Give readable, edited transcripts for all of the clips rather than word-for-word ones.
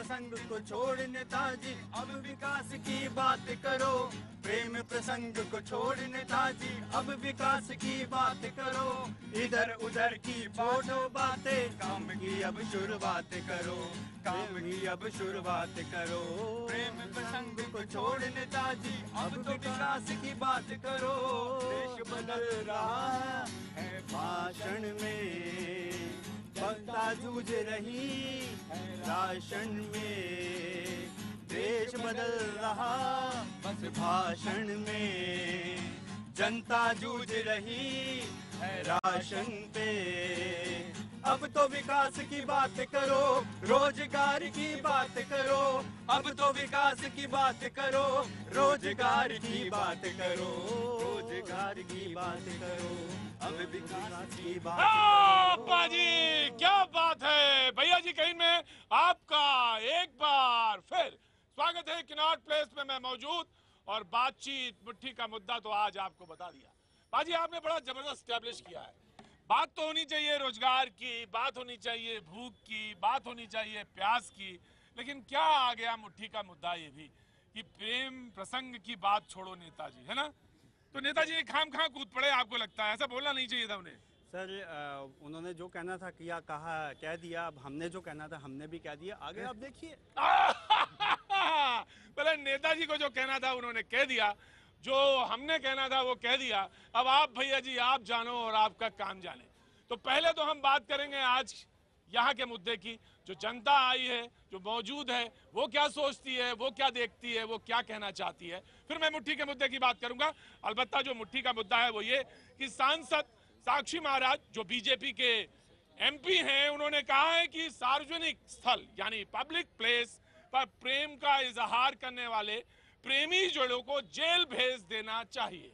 प्रसंग को छोड़ नेताजी अब विकास की बात करो। प्रेम प्रसंग को छोड़ नेताजी अब विकास की बात करो। इधर उधर की छोड़ो बातें, काम की अब शुरुआत करो। काम की अब शुरुआत करो। प्रेम प्रसंग को छोड़ नेताजी अब तो विकास की बात करो। देश बदल रहा है भाषण में, जनता जूझ रही है राशन में। देश बदल रहा बस भाषण में, जनता जूझ रही है राशन पे। अब तो विकास की बात करो, रोजगार की बात करो। अब तो विकास की बात करो, रोजगार की बात करो। रोजगार की बात करो, अब विकास की बात करो। बाजी क्या बात है भैया जी। कहीं में आपका एक बार फिर स्वागत है। किनॉट प्लेस में मैं मौजूद और बातचीत मुट्ठी का मुद्दा तो आज आपको बता दिया। बाजी आपने बड़ा जबरदस्त स्टैब्लिश किया है। बात तो होनी चाहिए रोजगार की, बात होनी चाहिए भूख की, बात होनी चाहिए प्यास की, लेकिन क्या आ गया मुट्ठी का मुद्दा ये भी कि प्रेम प्रसंग की बात छोड़ो नेताजी, है ना। तो नेताजी खाम खा कूद पड़े, आपको लगता है ऐसा बोलना नहीं चाहिए था उन्हें? सर उन्होंने जो कहना था किया, कहा, कह दिया। अब हमने जो कहना था हमने भी कह दिया। आगे आप देखिए। पहले नेताजी को जो कहना था उन्होंने कह दिया, जो हमने कहना था वो कह दिया। अब आप भैया जी आप जानो और आपका काम जाने। तो पहले तो हम बात करेंगे आज यहाँ के मुद्दे की। जो जनता आई है, जो मौजूद है, वो क्या सोचती है, वो क्या देखती है, वो क्या कहना चाहती है। फिर मैं मुट्ठी के मुद्दे की बात करूंगा। अलबत्ता जो मुट्ठी का मुद्दा है वो ये कि सांसद साक्षी महाराज जो बीजेपी के एमपी हैं, उन्होंने कहा है कि सार्वजनिक स्थल यानी पब्लिक प्लेस पर प्रेम का इजहार करने वाले प्रेमी जोड़ों को जेल भेज देना चाहिए।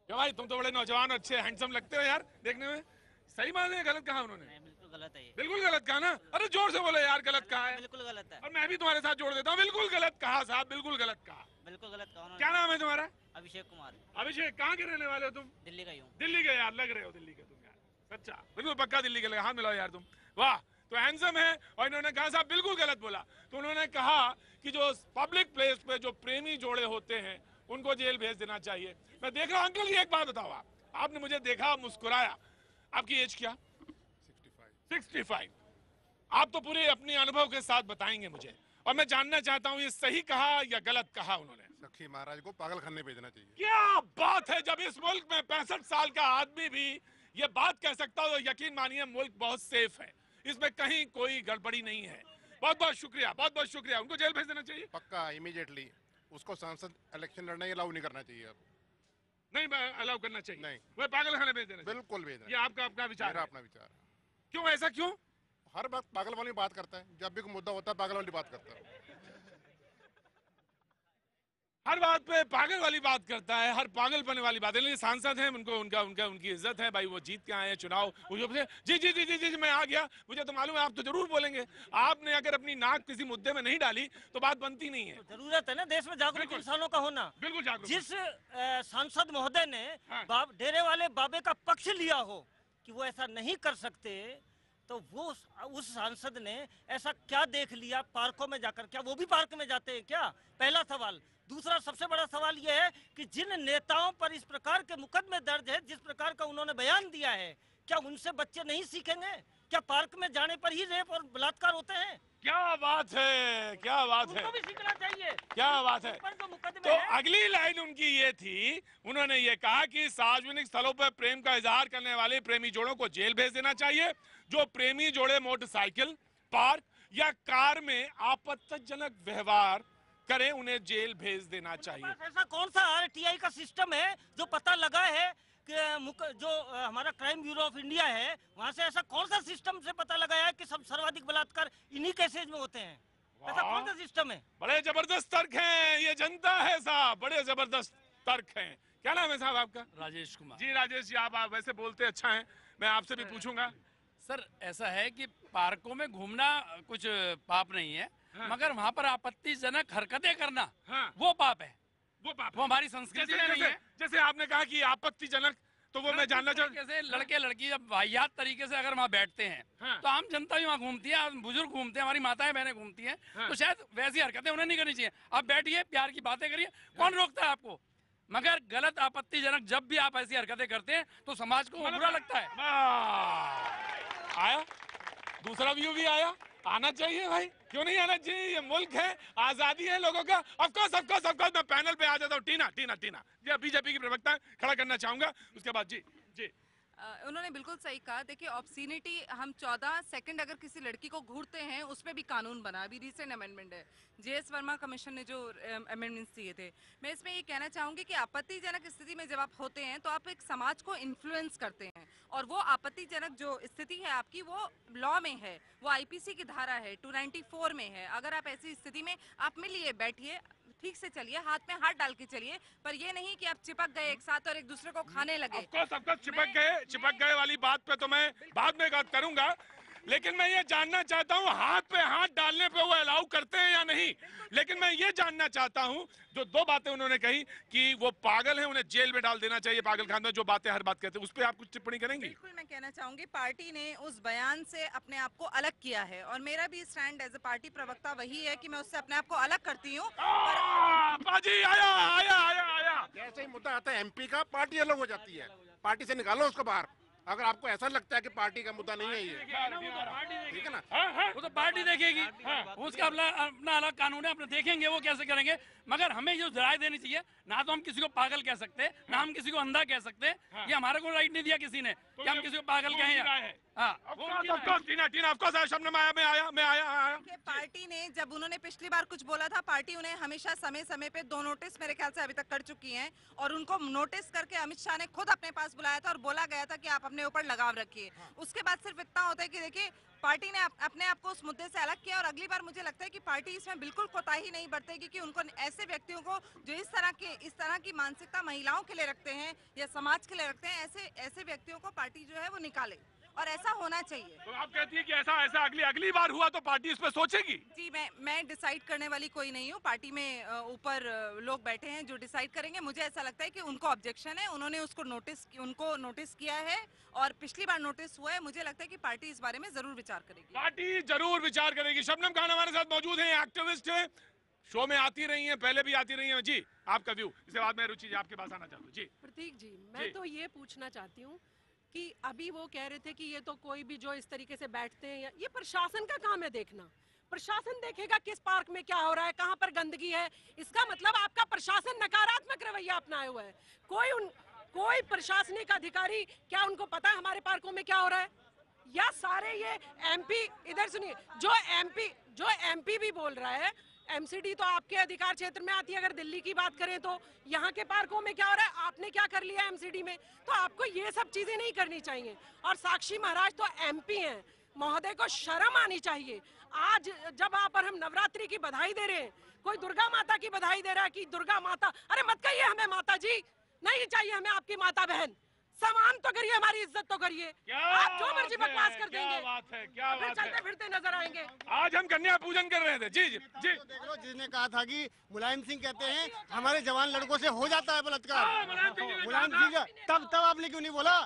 क्या भाई, तुम तो बड़े नौजवान अच्छे हैंडसम लगते हो यार देखने में। सही बात है, गलत कहा उन्होंने? बिल्कुल गलत है ये। बिल्कुल गलत कहा ना। अरे जोर से बोलो यार, गलत कहा है। बिल्कुल गलत है। और मैं भी तुम्हारे साथ जोड़ देता हूँ, बिल्कुल गलत कहा साहब, बिल्कुल गलत कहा। बिल्कुल गलत कहा उन्होंने। क्या नाम है तुम्हारा? अभिषेक कुमार। अभिषेक, कहाँ के रहने वाले हो तुम? दिल्ली का ही हूँ। दिल्ली के यार, लग रहे हो दिल्ली के तुम यार, सच्चा बिल्कुल पक्का दिल्ली के लगा। हाथ मिलाओ यार तुम, वाह। तो हैंडसम है। और इन्होंने कहा साहब बिल्कुल गलत बोला। तो उन्होंने कहा कि जो पब्लिक प्लेस पे जो प्रेमी जोड़े होते हैं उनको जेल भेज देना चाहिए। मैं देख रहा हूँ अंकल, ये एक बात बताओ, आपने मुझे देखा, मुस्कुराया। आपकी एज क्या? 65। आप तो पूरे अपने अनुभव के साथ बताएंगे मुझे, और मैं जानना चाहता हूँ ये सही कहा या गलत कहा उन्होंने? सखी महाराज को पागल खाने भेजना चाहिए। क्या बात है। जब इस मुल्क में 65 साल का आदमी भी ये बात कह सकता हो तो यकीन मानिए मुल्क बहुत सेफ है, इसमें कहीं कोई गड़बड़ी नहीं है। बहुत बहुत शुक्रिया, बहुत बहुत शुक्रिया। उनको जेल भेज देना चाहिए पक्का, इमीडिएटली। उसको सांसद इलेक्शन लड़ना अलाउ नहीं करना चाहिए। अब नहीं अलाउ करना चाहिए, नहीं, वह पागल खाने भेज देना चाहिए। बिल्कुल भेजना। ये आपका अपना विचार मेरा है? अपना विचार है। क्यों, ऐसा क्यों? हर वक्त पागल वाली बात करता है, जब भी कोई मुद्दा होता है पागल वाली बात करता है। हर बात पे पागल वाली बात करता है, हर पागलपन वाली बात है। लेकिन सांसद हैं, उनको उनकी इज्जत है भाई, वो जीत के आए हैं चुनाव। जी जी जी जी जी मैं आ गया, मुझे तो मालूम है आप तो जरूर बोलेंगे। आपने अगर अपनी नाक किसी मुद्दे में नहीं डाली तो बात बनती नहीं है। तो जरूरत है ना देश में जागरूक इंसानों का होना। बिल्कुल जागरूक। जिस सांसद महोदय ने हाँ। डेरे वाले बाबे का पक्ष लिया हो कि वो ऐसा नहीं कर सकते, तो वो उस सांसद ने ऐसा क्या देख लिया पार्कों में जाकर? क्या वो भी पार्क में जाते हैं क्या? पहला सवाल। दूसरा सबसे बड़ा सवाल यह है कि जिन नेताओं पर इस प्रकार के मुकदमे दर्ज है, जिस प्रकार का उन्होंने बयान दिया है, क्या उनसे बच्चे नहीं सीखेंगे? क्या पार्क में जाने पर ही रेप और बलात्कार होते हैं? क्या बात है, क्या बात है, उनको भी सीखना चाहिए। क्या बात है। पर जो मुकदमे तो हैं, अगली लाइन उनकी ये थी, उन्होंने ये कहा कि सार्वजनिक स्थलों पर प्रेम का इजहार करने वाले प्रेमी जोड़ों को जेल भेज देना चाहिए। जो प्रेमी जोड़े मोटरसाइकिल, पार्क या कार में आपत्तिजनक व्यवहार करें उन्हें जेल भेज देना चाहिए। ऐसा कौन सा आरटीआई का सिस्टम है जो पता लगा है कि जो हमारा क्राइम ब्यूरो ऑफ इंडिया है वहां से ऐसा कौन सा सिस्टम से पता लगाया है कि सब सर्वाधिक बलात्कार इन्हीं केसेज में होते हैं? ऐसा कौन सा सिस्टम है? बड़े जबरदस्त तर्क हैं, ये जनता है साहब, बड़े जबरदस्त तर्क हैं। क्या नाम है साहब आपका? राजेश कुमार। जी राजेश जी, आप वैसे बोलते अच्छा हैं, मैं आपसे भी पूछूंगा। सर ऐसा है कि पार्कों में घूमना कुछ पाप नहीं है, हाँ। मगर वहाँ पर आपत्तिजनक हरकतें करना, हाँ। वो पाप है। वो पाप वो हमारी संस्कृति में नहीं है। जैसे आपने कहा कि आपत्तिजनक, तो तो वो मैं जानना चाहूँ। कैसे लड़के लड़की जब वाहियात तरीके से अगर वहाँ बैठते हैं हाँ। तो आम जनता भी वहाँ घूमती है, बुजुर्ग घूमते हैं, हमारी माताएं बहनें घूमती हैं, हाँ। तो शायद वैसी हरकतें उन्हें नहीं करनी चाहिए। आप बैठिए, प्यार की बातें करिए, कौन रोकता है आपको? मगर गलत, आपत्तिजनक जब भी आप ऐसी हरकतें करते हैं तो समाज को बुरा लगता है। आया दूसरा व्यू भी आया, आना चाहिए भाई, क्यों नहीं आना चाहिए? ये मुल्क है, आजादी है लोगों का। ऑफ कोर्स मैं पैनल पे आ जाता हूँ। टीना ये बीजेपी की प्रवक्ता खड़ा करना चाहूंगा, उसके बाद जी उन्होंने बिल्कुल सही कहा। देखिए ऑब्सीनिटी, हम 14 सेकंड अगर किसी लड़की को घूरते हैं उस पर भी कानून बना, अभी रिसेंट अमेंडमेंट है, जेएस वर्मा कमीशन ने जो अमेंडमेंट्स दिए थे। मैं इसमें ये कहना चाहूँगी कि आपत्तिजनक स्थिति में जब आप होते हैं तो आप एक समाज को इन्फ्लुएंस करते हैं, और वो आपत्तिजनक जो स्थिति है आपकी वो लॉ में है, वो आईपीसी की धारा है 294 में है। अगर आप ऐसी स्थिति में आप मिलिए, बैठिए, ठीक से चलिए, हाथ में हाथ डाल के चलिए, पर ये नहीं कि आप चिपक गए एक साथ और एक दूसरे को खाने लगे। सबको चिपक गए वाली बात पे तो मैं बाद में बात करूंगा, लेकिन मैं ये जानना चाहता हूँ हाथ पे हाथ डालने पे वो अलाउ करते हैं या नहीं। लेकिन मैं ये जानना चाहता हूँ, जो दो बातें उन्होंने कही कि वो पागल हैं, उन्हें जेल में डाल देना चाहिए, पागल खाना, जो बातें हर बात कहते हैं, उस पर आप कुछ टिप्पणी करेंगी? बिल्कुल, मैं कहना चाहूंगी पार्टी ने उस बयान से अपने आप को अलग किया है, और मेरा भी स्टैंड एज ए पार्टी प्रवक्ता वही है कि मैं उससे अपने आप को अलग करती हूँ। आया जैसे ही मुद्दा आता है एमपी का, पार्टी अलग हो जाती है, पार्टी से निकालो उसको बाहर, अगर आपको ऐसा लगता है कि पार्टी का मुद्दा नहीं है ये, ठीक है ना? वो तो पार्टी देखेगी, उसका अपना अलग कानून है, अपने देखेंगे वो कैसे करेंगे। मगर हमें जो राय देनी चाहिए, ना तो हम किसी को पागल कह सकते, ना हम किसी को अंधा कह सकते। ये हमारे को राइट नहीं दिया किसी ने कि हम किसी को पागल कहें। पार्टी ने जब उन्होंने पिछली बार कुछ बोला था, पार्टी उन्हें हमेशा समय समय पे 2 नोटिस मेरे ख्याल से अभी तक कर चुकी हैं, और उनको नोटिस करके अमित शाह ने खुद अपने पास बुलाया था और बोला गया था कि आप अपने ऊपर लगाव रखिए। उसके बाद सिर्फ इतना होता है कि देखिए पार्टी ने अपने आप को उस मुद्दे से अलग किया, और अगली बार मुझे लगता है कि पार्टी इसमें बिल्कुल कोताही नहीं बरतेगी कि उनको ऐसे व्यक्तियों को जो इस तरह की मानसिकता महिलाओं के लिए रखते हैं या समाज के लिए रखते हैं, ऐसे व्यक्तियों को पार्टी जो है वो निकाले, और ऐसा होना चाहिए। तो आप कहती है कि ऐसा अगली बार हुआ तो पार्टी इस पे सोचेगी? जी, मैं डिसाइड करने वाली कोई नहीं हूँ, पार्टी में ऊपर लोग बैठे हैं जो डिसाइड करेंगे। मुझे ऐसा लगता है कि उनको ऑब्जेक्शन है, उन्होंने उनको नोटिस किया है, और पिछली बार नोटिस हुआ है। मुझे लगता है कि पार्टी इस बारे में जरूर विचार करेगी। पार्टी जरूर विचार करेगी। शबनम खान हमारे साथ मौजूद है, एक्टिविस्ट है, शो में आती रही हैं, पहले भी आती रही हैं। जी, आपका व्यू, इसके बाद मैं रुचि जी आपके पास आना चाहता हूँ। जी प्रतीक जी, मैं तो ये पूछना चाहती हूँ कि अभी वो कह रहे थे कि ये तो कोई भी जो इस तरीके से बैठते हैं, ये प्रशासन का काम है देखना। प्रशासन देखेगा किस पार्क में क्या हो रहा है, कहाँ पर गंदगी है। इसका मतलब आपका प्रशासन नकारात्मक रवैया अपनाए हुआ है। कोई प्रशासनिक अधिकारी, क्या उनको पता है हमारे पार्कों में क्या हो रहा है? या सारे ये एमपी, इधर सुनिए, जो एमपी भी बोल रहा है, एमसीडी तो आपके अधिकार क्षेत्र में आती है। अगर दिल्ली की बात करें तो यहाँ के पार्कों में क्या हो रहा है, आपने क्या कर लिया एमसीडी में? तो आपको ये सब चीजें नहीं करनी चाहिए। और साक्षी महाराज तो एमपी हैं, महोदय को शर्म आनी चाहिए। आज जब आप और हम नवरात्रि की बधाई दे रहे हैं, कोई दुर्गा माता की बधाई दे रहा है कि दुर्गा माता, अरे मत कहिए हमें माता जी, नहीं चाहिए हमें आपकी माता बहन। सम्मान तो करिए, हमारी इज्जत तो करिए। आप जो मर्जी बकवास कर देंगे, क्या बात है, चलते फिरते नजर आएंगे। आज हम कन्या पूजन कर रहे थे। जी जी जी, देख लो, जिसने कहा था कि मुलायम सिंह कहते हैं हमारे जवान लड़कों से हो जाता है बलात्कार, मुलायम सिंह तब आपने क्यों नहीं बोला?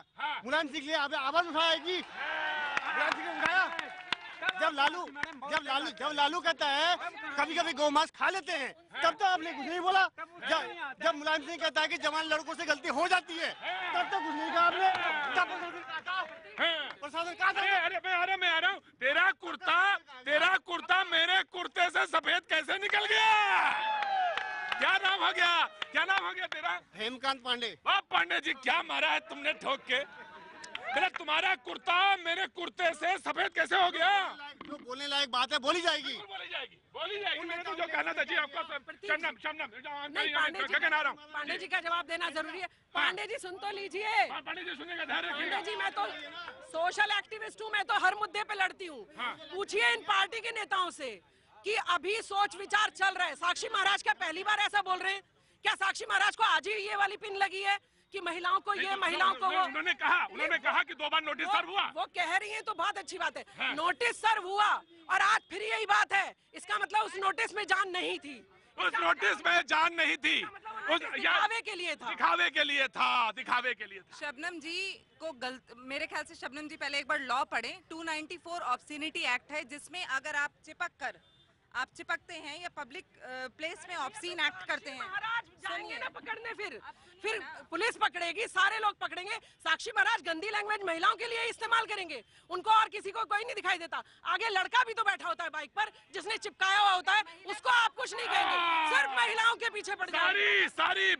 मुलायम सिंह ने आवाज उठाया कि मुलायम सिंह ने उठाया जब लालू कहता है कभी कभी गौ मांस खा लेते हैं, तब तो आपने कुछ नहीं बोला। जब मुलायम सिंह कहता है कि जवान लड़कों से गलती हो जाती है, तब तो कुछ नहीं कहा आपने। प्रशासन कहा था? अरे मैं आ रहा हूँ। तेरा कुर्ता मेरे कुर्ते से सफेद कैसे निकल गया? क्या नाम हो गया तेरा? हेमकांत पांडे। पांडे जी, क्या मारा है तुमने ठोक के? मेरा तुम्हारा कुर्ता मेरे कुर्ते से सफेद कैसे हो गया? जो बोलने लायक बात है बोली जाएगी। मैंने तो जो कहना था। जी आपका पांडे जी का जवाब देना जरूरी है। पांडे जी सुन तो लीजिए। पांडे जी सुनने का धैर्य रखिए। पांडे जी, मैं तो सोशल एक्टिविस्ट हूँ, मैं तो हर मुद्दे पे लड़ती हूँ। पूछिए इन पार्टी के नेताओं से कि अभी सोच विचार चल रहा है। साक्षी महाराज क्या पहली बार ऐसा बोल रहे हैं? क्या साक्षी महाराज को आज ही ये वाली पिन लगी है कि महिलाओं को ये, महिलाओं को वो? उन्होंने कहा कि 2 बार नोटिस सर्व हुआ। वो कह रही हैं तो बहुत अच्छी बात है। नोटिस सर्व हुआ और आज फिर यही बात है। इसका मतलब उस नोटिस में जान नहीं थी। उस नोटिस में जान नहीं थी, उस दिखावे के लिए था, दिखावे के लिए था, दिखावे के लिए था। शबनम जी को मेरे ख्याल से शबनम जी पहले एक बार लॉ पढ़ें। 294 ऑब्स्सिनिटी एक्ट है, जिसमें अगर आप चिपकते हैं या पब्लिक प्लेस में ऑब्सीन एक्ट करते हैं। महाराज जाएंगे ना पकड़ने, फिर पुलिस पकड़ेगी, सारे लोग पकड़ेंगे। साक्षी महाराज गंदी लैंग्वेज महिलाओं के लिए इस्तेमाल करेंगे, उनको और किसी को कोई नहीं दिखाई देता। आगे लड़का भी तो बैठा होता है बाइक पर, जिसने चिपकाया हुआ होता है, उसको आप कुछ नहीं कहेंगे, सिर्फ महिलाओं के पीछे पड़ जाएंगे। सारी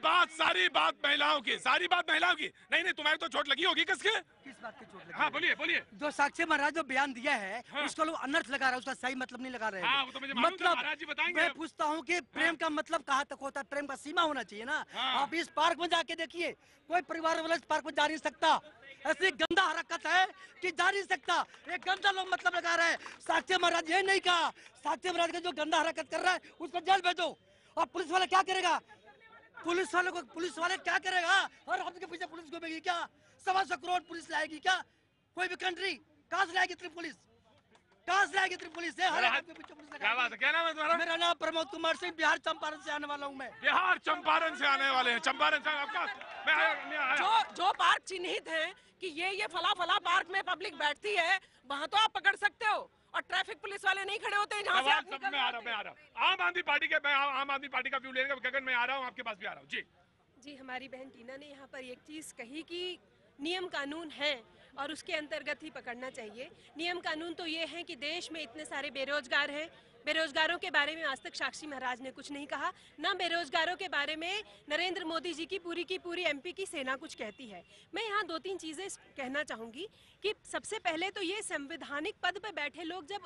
बात महिलाओं की, सारी बात महिलाओं की। नहीं तुम्हारी तो चोट लगी होगी, किसके? किस बात की चोट लगी? हाँ बोलिए। जो साक्षी महाराज जो बयान दिया है, हाँ। उसको लोग अनर्थ लगा रहे हैं, उसका सही मतलब नहीं लगा रहे हैं। हाँ, वो तो मुझे मालूम था, महाराज जी बताएंगे। मैं पूछता हूँ कि प्रेम का मतलब कहाँ तक होता है? प्रेम का सीमा होना चाहिए ना। हाँ। आप इस पार्क में जाके देखिए, कोई परिवार वाला इस पार्क में जा नहीं सकता। ऐसी गंदा हरकत है कि जा नहीं सकता। ये गंदा लोग मतलब लगा रहे हैं। साक्षी महाराज ये नहीं कहा, साक्षी महाराज का जो गंदा हरकत कर रहा है उसको जेल भेजो। और पुलिस वाले क्या करेगा? पुलिस वाले क्या करेगा? और आपके पीछे पुलिस घूमेगी क्या? 125 करोड़ पुलिस लाएगी क्या? कोई भी कंट्री कहाँ से लाएगी इतनी पुलिस? कहाँ से लाएगी इतनी पुलिस? हर एक के पीछे पुलिस लगाएगी। क्या बात है? क्या नाम है तुम्हारा? मेरा नाम प्रमोद कुमार सिंह, बिहार चंपारण से आने वाला हूँ मैं। बिहार चंपारण से आने वाले हैं। चंपारण से आपका मैं आया। जो पार्क चिन्हित है कि ये फला पार्क में पब्लिक बैठती है, वहाँ तो आप पकड़ सकते हो, और ट्रैफिक पुलिस वाले नहीं खड़े होते हैं जहाँ से आप निकल मैं आ रहा हूँ। आम आदमी पार्टी का व्यू लेंगे। गगन मैं आ रहा हूँ, आपके पास भी आ रहा हूँ जी। हमारी बहन टीना ने यहाँ पर एक चीज़ कही कि नियम कानून है और उसके अंतर्गत ही पकड़ना चाहिए। नियम कानून तो ये है कि देश में इतने सारे बेरोजगार हैं, बेरोजगारों के बारे में आज तक साक्षी महाराज ने कुछ नहीं कहा, ना बेरोजगारों के बारे में नरेंद्र मोदी जी की पूरी एमपी की सेना कुछ कहती है। मैं यहाँ 2-3 चीज़ें कहना चाहूँगी कि सबसे पहले तो ये संवैधानिक पद पर बैठे लोग जब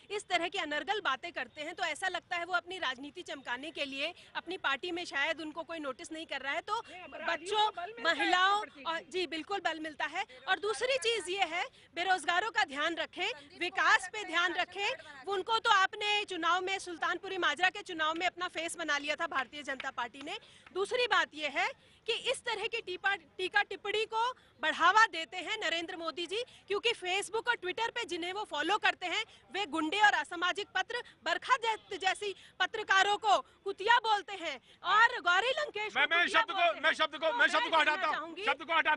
इस तरह की अनर्गल बातें करते हैं तो ऐसा लगता है वो अपनी राजनीति चमकाने के लिए अपनी पार्टी में शायद उनको कोई नोटिस नहीं कर रहा है, तो बच्चों, महिलाओं, जी बिल्कुल बल मिलता है। और दूसरी चीज़ ये है, बेरोजगारों का ध्यान रखें, विकास पे ध्यान रखें। उनको तो आपने चुनाव में, सुल्तानपुरी माजरा के चुनाव में अपना फेस बना लिया था भारतीय जनता पार्टी ने। दूसरी बात यह है कि इस तरह की टीका टिप्पणी को बढ़ावा देते हैं नरेंद्र मोदी जी, क्योंकि फेसबुक और ट्विटर पे जिन्हें वो फॉलो करते हैं वे गुंडे और असामाजिक पत्र बरखा जैसी पत्रकारों को कुतिया बोलते हैं। और गौरी लंकेश मैं शब्द को हटाता हूं।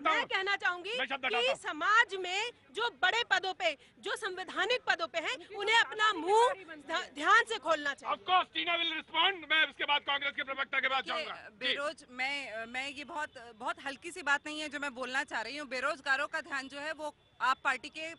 मैं कहना चाहूंगी कि समाज में जो बड़े पदों पे, जो संवैधानिक पदों पे हैं, उन्हें अपना मुंह ध्यान से खोलना चाहिए। Of course, Tina will respond। मैं उसके बाद कांग्रेस के प्रवक्ता के बाद जाऊंगा। बेरोज मैं ये बहुत हल्की सी बात नहीं है जो मैं बोलना चाह रही हूँ। बेरोजगारों का ध्यान जो है वो आप पार्टी के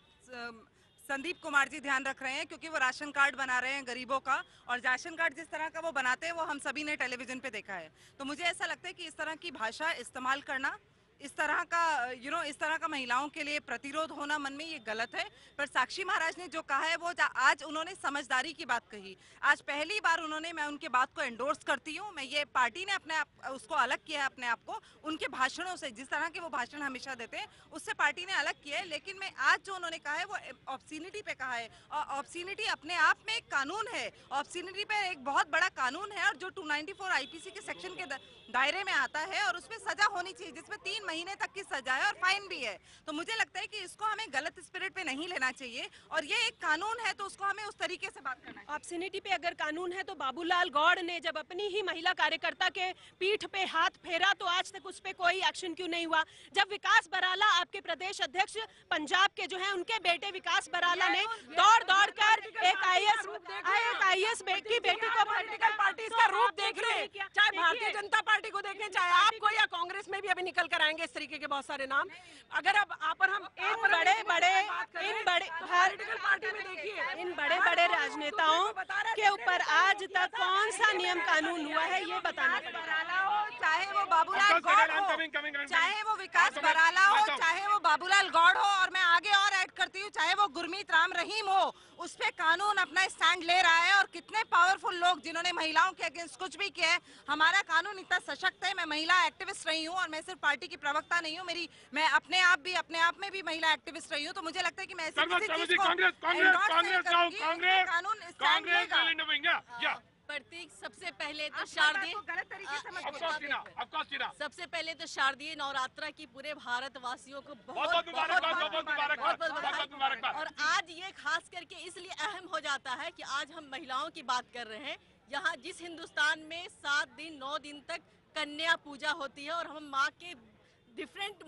संदीप कुमार जी ध्यान रख रहे हैं, क्योंकि वो राशन कार्ड बना रहे हैं गरीबों का, और राशन कार्ड जिस तरह का वो बनाते हैं वो हम सभी ने टेलीविजन पे देखा है। तो मुझे ऐसा लगता है कि इस तरह की भाषा इस्तेमाल करना, इस तरह का इस तरह का महिलाओं के लिए प्रतिरोध होना मन में, ये गलत है। पर साक्षी महाराज ने जो कहा है वो आज उन्होंने समझदारी की बात कही। आज पहली बार मैं उनके बात को एंडोर्स करती हूँ। मैं ये पार्टी ने अपने आप उसको अलग किया है, अपने आप को उनके भाषणों से, जिस तरह के वो भाषण हमेशा देते हैं उससे पार्टी ने अलग किया है। लेकिन मैं आज जो उन्होंने कहा है वो ऑब्स्सिनिटी पे कहा है, और ऑब्स्सिनिटी अपने आप में एक कानून है। ऑब्स्सिनिटी पे एक बहुत बड़ा कानून है, और जो 294 आईपीसी के सेक्शन के दायरे में आता है, और उसमें सजा होनी चाहिए, जिसमें 3 महीने तक की सजा है और फाइन भी है। तो मुझे लगता है कि इसको हमें गलत स्पिरिट पे नहीं लेना चाहिए, और ये एक कानून है तो उसको हमें उस तरीके से बात करना है। ऑब्स्सिनिटी पे अगर कानून है तो बाबूलाल गौड़ ने जब अपनी ही महिला कार्यकर्ता के पीठ पे हाथ फेरा तो आज तक उस पे कोई एक्शन क्यों नहीं हुआ? जब विकास बराला, आपके प्रदेश अध्यक्ष पंजाब के जो हैं, उनके बेटे विकास बराला ने दौड़ कर एक आईएएस की बेटी को, पॉलिटिकल पार्टी का रूप देख रहे हैं, चाहे भारतीय जनता पार्टी को देखें, चाहे आपको या कांग्रेस में भी अभी निकल कर आएंगे इस तरीके के बहुत सारे नाम। अगर अब आप और हम इन बड़े पार्टी में देखिए, इन बड़े राजनेताओं के ऊपर आज तक कौन सा नियम कानून हुआ है ये बताना पड़ेगा। चाहे वो बाबूलाल गौड़ हो, चाहे वो विकास बराला हो, चाहे वो बाबूलाल गौड़ हो, और मैं आगे और ऐड करती हूँ, चाहे वो गुरमीत राम रहीम हो, उस पे कानून अपना स्टैंड ले रहा है। और कितने पावरफुल लोग जिन्होंने महिलाओं के अगेंस्ट कुछ भी किया है। हमारा कानून इतना सशक्त है। मैं महिला एक्टिविस्ट रही हूँ, और मैं सिर्फ पार्टी की प्रवक्ता नहीं हूँ, मैं अपने आप में भी महिला एक्टिविस्ट रही हूँ। तो मुझे लगता है कि मैं प्रतीक, सबसे पहले तो शारदीय नवरात्रा की पूरे भारतवासियों को बहुत मुबारकबाद। और आज ये खास करके इसलिए अहम हो जाता है कि आज हम महिलाओं की बात कर रहे हैं, यहाँ जिस हिंदुस्तान में 7 दिन 9 दिन तक कन्या पूजा होती है और हम माँ के डिफरेंट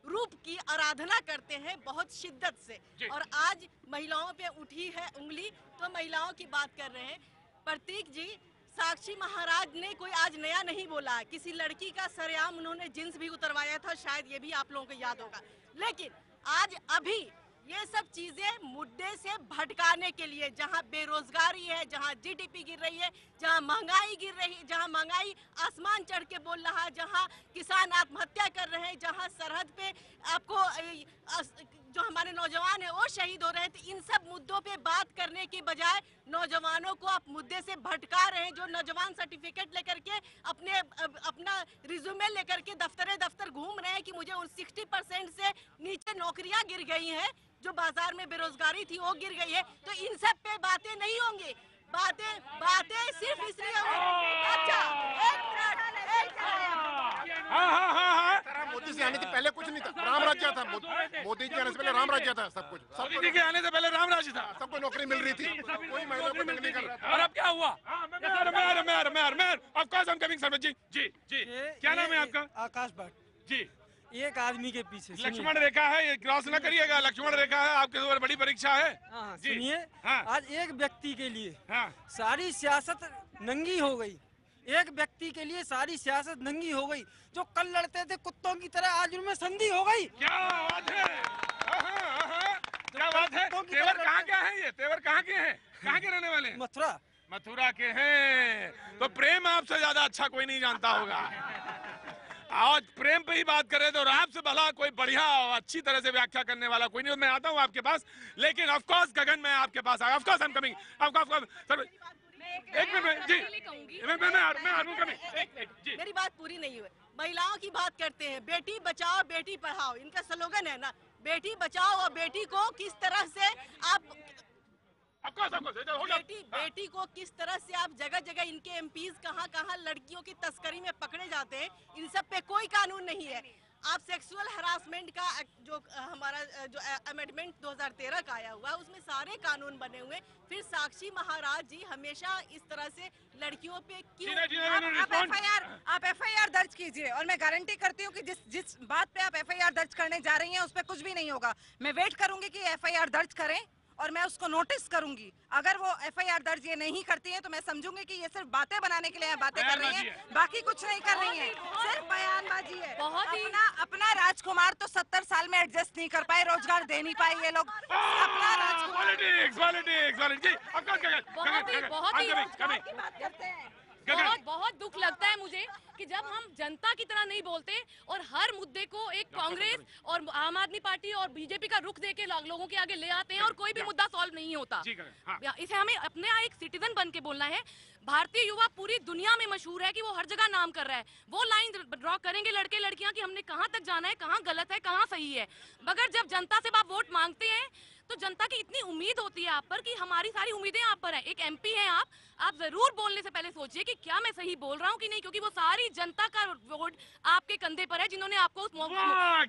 रूप की आराधना करते हैं बहुत शिद्दत से, और आज महिलाओं पे उठी है उंगली, तो महिलाओं की बात कर रहे हैं। प्रतीक जी, साक्षी महाराज ने कोई आज नया नहीं बोला है, किसी लड़की का सरेआम उन्होंने जींस भी उतरवाया था, शायद ये भी आप लोगों को याद होगा। लेकिन आज अभी ये सब चीजें मुद्दे से भटकाने के लिए, जहां बेरोजगारी है, जहां जीडीपी गिर रही है, जहां महंगाई गिर रही है, जहां महंगाई आसमान चढ़ के बोल रहा है, जहां किसान आत्महत्या कर रहे हैं, जहां सरहद पे आपको जो हमारे नौजवान हैं वो शहीद हो रहे हैं, तो इन सब मुद्दों पे बात करने के बजाय नौजवानों को आप मुद्दे से भटका रहे हैं। जो नौजवान सर्टिफिकेट लेकर के अपना रिज्यूमे लेकर के दफ्तर घूम रहे हैं कि मुझे 60% से नीचे नौकरियां गिर गई हैं, जो बाजार में बेरोजगारी थी वो गिर गई है, तो इन सब पे बातें नहीं होंगी। बातें सिर्फ इसलिए होंगी। अच्छा, मोदी से आने से पहले कुछ नहीं था, राम राज्य था। मोदी जी आने से पहले राम राज्य था, सब कुछ। मोदी जी के आने से पहले राम राज्य था, सबको नौकरी मिल रही थी, कोई महिलाओं को नहीं कर रहा था। और अब क्या हुआ? क्या नाम है आपका? आकाश भट्ट जी। एक आदमी के पीछे लक्ष्मण रेखा है, ये क्रॉस न करिएगा, लक्ष्मण रेखा है, आपके ऊपर बड़ी परीक्षा है। सुनिए, आज एक व्यक्ति के लिए हाँ। सारी सियासत नंगी हो गई, एक व्यक्ति के लिए सारी सियासत नंगी हो गई। जो कल लड़ते थे कुत्तों की तरह, आज उनमें संधि हो गई। क्या बात है, क्या बात है। तेवर कहाँ के हैं ये? तेवर कहाँ के हैं? कहाँ के रहने वाले हैं? मथुरा के हैं। तो प्रेम आपसे ज्यादा अच्छा कोई नहीं जानता होगा। आज प्रेम पे ही बात करें तो आपसे भला कोई बढ़िया और अच्छी तरह से व्याख्या करने वाला कोई नहीं। मैं आता हूँ आपके पास, लेकिन ऑफ कोर्स गगन मैं आपके पास आया। Of course I am coming. एक मिनट जी, मेरी बात पूरी नहीं हुई। महिलाओं की बात करते हैं, बेटी बचाओ बेटी पढ़ाओ, इनका स्लोगन है ना, बेटी बचाओ, और बेटी को किस तरह से आप बेटी को किस तरह से आप जगह जगह इनके एमपीज कहाँ लड़कियों की तस्करी में पकड़े जाते हैं, इन सब पे कोई कानून नहीं है। आप सेक्सुअल हरासमेंट का जो हमारा जो अमेंडमेंट 2013 का आया हुआ, उसमें सारे कानून बने हुए। फिर साक्षी महाराज जी हमेशा इस तरह से लड़कियों पे क्यों? आप एफआईआर दर्ज कीजिए, और मैं गारंटी करती हूँ कि जिस बात पे आप एफआईआर दर्ज करने जा रही हैं उस पे कुछ भी नहीं होगा। मैं वेट करूंगी कि एफआईआर दर्ज करें और मैं उसको नोटिस करूंगी। अगर वो एफआईआर दर्ज ये नहीं करती है तो मैं समझूंगी कि ये सिर्फ बातें बनाने के लिए बातें कर रही हैं, बाकी कुछ नहीं कर रही हैं, सिर्फ बयानबाजी है। अपना राजकुमार तो 70 साल में एडजस्ट नहीं कर पाए, रोजगार दे नहीं पाए ये लोग। अपना राजकुमार बहुत दुख लगता है मुझे कि जब हम जनता की तरह नहीं बोलते और हर मुद्दे को एक कांग्रेस और आम आदमी पार्टी और बीजेपी का रुख देके लोगों के आगे ले आते हैं और कोई भी मुद्दा सॉल्व नहीं होता। इसे हमें अपने एक सिटीजन बन के बोलना है। भारतीय युवा पूरी दुनिया में मशहूर है कि वो हर जगह नाम कर रहा है। वो लाइन ड्रॉ करेंगे लड़के लड़कियां कि हमने कहां तक जाना है, कहां गलत है, कहां सही है। मगर जब जनता से आप वोट मांगते हैं तो जनता की इतनी उम्मीद होती है आप पर कि हमारी सारी उम्मीदें आप पर है। एक एमपी हैं आप जरूर बोलने से पहले सोचिए कि क्या मैं सही बोल रहा हूँ कि नहीं, क्योंकि वो सारी जनता का वोट आपके कंधे पर है, जिन्होंने आपको उस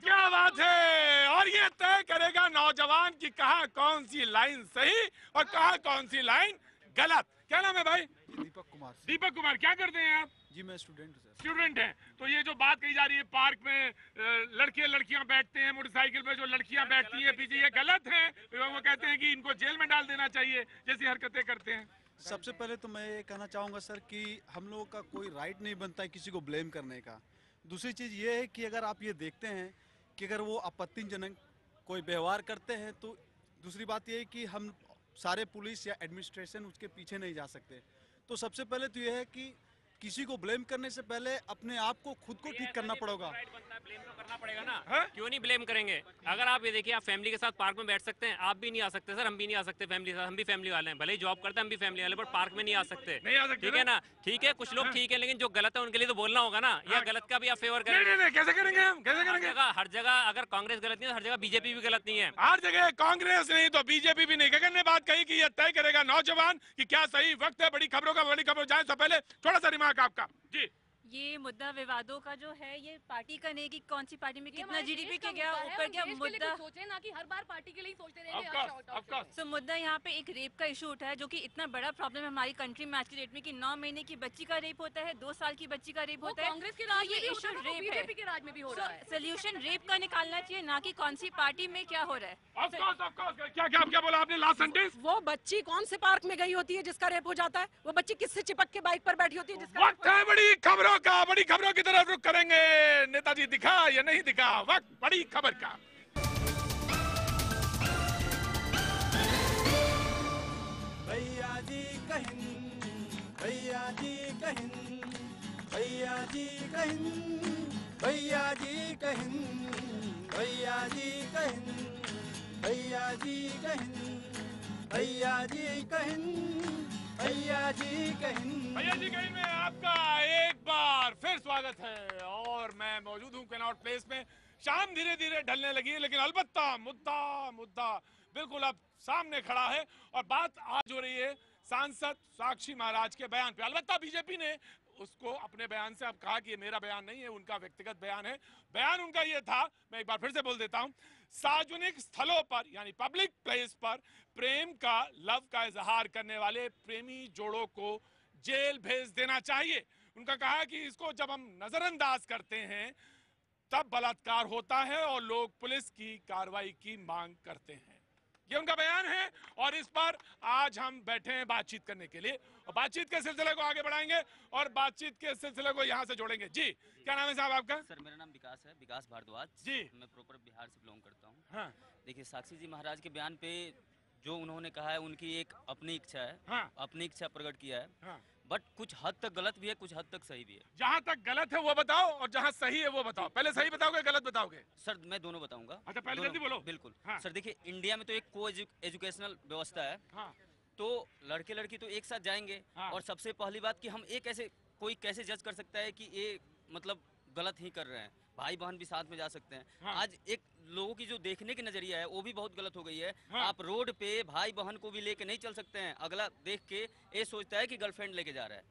क्या बात है। और ये तय करेगा नौजवान की कहाँ कौन सी लाइन सही और कहाँ कौन सी लाइन गलत। क्या नाम है भाई? दीपक कुमार। दीपक कुमार, क्या करते हैं आप? जी मैं स्टूडेंट हूँ। स्टूडेंट हैं। तो ये जो बात कही जा रही है पार्क में लड़के लड़कियां बैठते हैं, मोटरसाइकिल पे जो लड़कियां बैठती हैं पीछे, ये गलत है। वो कहते हैं कि इनको जेल में डाल देना चाहिए, जैसी हरकतें करते हैं। सबसे पहले तो मैं ये कहना चाहूँगा सर कि हम लोगों का कोई राइट नहीं बनता है किसी को ब्लेम करने का। दूसरी चीज़ ये है कि अगर आप ये देखते हैं कि अगर वो आपत्तिजनक कोई व्यवहार करते हैं तो दूसरी बात ये है कि हम सारे पुलिस या एडमिनिस्ट्रेशन उसके पीछे नहीं जा सकते। तो सबसे पहले तो ये है कि किसी को ब्लेम करने से पहले अपने आप को खुद को ठीक करना पड़ेगा। ब्लेम तो करना पड़ेगा ना, क्यों नहीं ब्लेम करेंगे। अगर आप ये देखिए, आप फैमिली के साथ पार्क में बैठ सकते हैं, आप भी नहीं आ सकते सर, हम भी नहीं आ सकते फैमिली के साथ, हम भी फैमिली वाले हैं, भले ही जॉब करते हैं हम भी फैमिली वाले, पर पार्क में नहीं आ सकते। ठीक है ना, ठीक है, कुछ लोग ठीक है, लेकिन जो गलत है उनके लिए तो बोलना होगा ना, या गलत का भी आप फेवर करेंगे। कैसे करेंगे हम, कैसे करेंगे? हर जगह अगर कांग्रेस गलत नहीं है, हर जगह बीजेपी भी गलत नहीं है। हर जगह कांग्रेस नहीं तो बीजेपी भी नहीं। गगन ने बात कही कि यह तय करेगा नौजवान कि क्या सही वक्त है बड़ी खबरों का। बड़ी खबरों जाए तो पहले थोड़ा सा रिमार्क आपका जी। ये मुद्दा विवादों का जो है ये पार्टी का नहीं कि कौन सी पार्टी में कितना जीडीपी के गया मुद्दा है, ऊपर हम क्या देश के लिए मुद्दा कुछ सोचें ना कि हर बार पार्टी के लिए ही सोचते रहेंगे। तो मुद्दा यहाँ पे एक रेप का इशू उठा है जो कि इतना बड़ा प्रॉब्लम है हमारी कंट्री में आज की डेट में कि 9 महीने की बच्ची का रेप होता है, 2 साल की बच्ची का रेप होता है। कांग्रेस के राज ये में भी इशू होता है, रेप बीजेपी के राज में भी हो रहा है। सोल्यूशन रेप का निकालना चाहिए ना कि कौन सी पार्टी में क्या हो रहा है। क्या बोला आपने लास्ट सेंटेंस? वो बच्ची कौन से पार्क में गई होती है जिसका रेप हो जाता है? वो बच्ची किससे चिपक के बाइक पर बैठी होती है जिसका वक्त है बड़ी खबरों का, बड़ी खबरों की तरफ रुख करेंगे। नेताजी दिखा या नहीं दिखा, वक्त बड़ी खबर का। भैया जी कहिन, भैया जी कहिन, भैया जी कहिन, भैया जी कहिन, भैया जी कहिन, भैया जी कहिन, भैया जी कहिन, भैया जी कहिन। भैया जी कहिन में आपका एक बार फिर स्वागत है और मैं मौजूद हूँ कनॉट प्लेस में। शाम धीरे धीरे ढलने लगी है लेकिन अलबत्ता मुद्दा बिल्कुल अब सामने खड़ा है और बात आज हो रही है सांसद साक्षी महाराज के बयान पे। अलबत्ता बीजेपी ने उसको अपने बयान से अब कहा कि ये मेरा बयान नहीं है, उनका व्यक्तिगत बयान है। बयान उनका ये था, मैं एक बार फिर से बोल देता हूँ, सार्वजनिक स्थलों पर यानी पब्लिक प्लेस पर प्रेम का, लव का इजहार करने वाले प्रेमी जोड़ों को जेल भेज देना चाहिए। उनका कहा कि इसको जब हम नजरअंदाज करते हैं तब बलात्कार होता है और लोग पुलिस की कार्रवाई की मांग करते हैं। ये उनका बयान है और इस पर आज हम बैठे हैं बातचीत करने के लिए और बातचीत के सिलसिले को आगे बढ़ाएंगे और बातचीत के सिलसिले को यहाँ से जोड़ेंगे। जी क्या नाम है साहब आपका? सर मेरा नाम विकास है, विकास भारद्वाज जी। मैं प्रॉपर बिहार से बिलोंग करता हूँ। हाँ। देखिए साक्षी जी महाराज के बयान पे जो उन्होंने कहा है उनकी एक अपनी इच्छा है। हाँ। अपनी इच्छा प्रकट किया है। हाँ। बट कुछ हद तक गलत भी है, कुछ हद तक सही भी है। जहाँ तक गलत है वो बताओ और जहाँ सही है वो बताओ। पहले सही बताओगे गलत बताओगे? सर मैं दोनों बताऊंगा। अच्छा पहले जल्दी बोलो। बिल्कुल। हाँ। सर देखिए इंडिया में तो एक को एजुकेशनल व्यवस्था है। हाँ। तो लड़के लड़की तो एक साथ जाएंगे। हाँ। और सबसे पहली बात कि हम एक ऐसे कोई कैसे जज कर सकता है कि ये मतलब गलत ही कर रहे हैं। भाई बहन भी साथ में जा सकते हैं। हाँ। आज एक लोगों की जो देखने की नजरिया है वो भी बहुत गलत हो गई है। हाँ। आप रोड पे भाई बहन को भी लेके नहीं चल सकते हैं। अगला देख के ये सोचता है कि गर्लफ्रेंड लेके जा रहा है।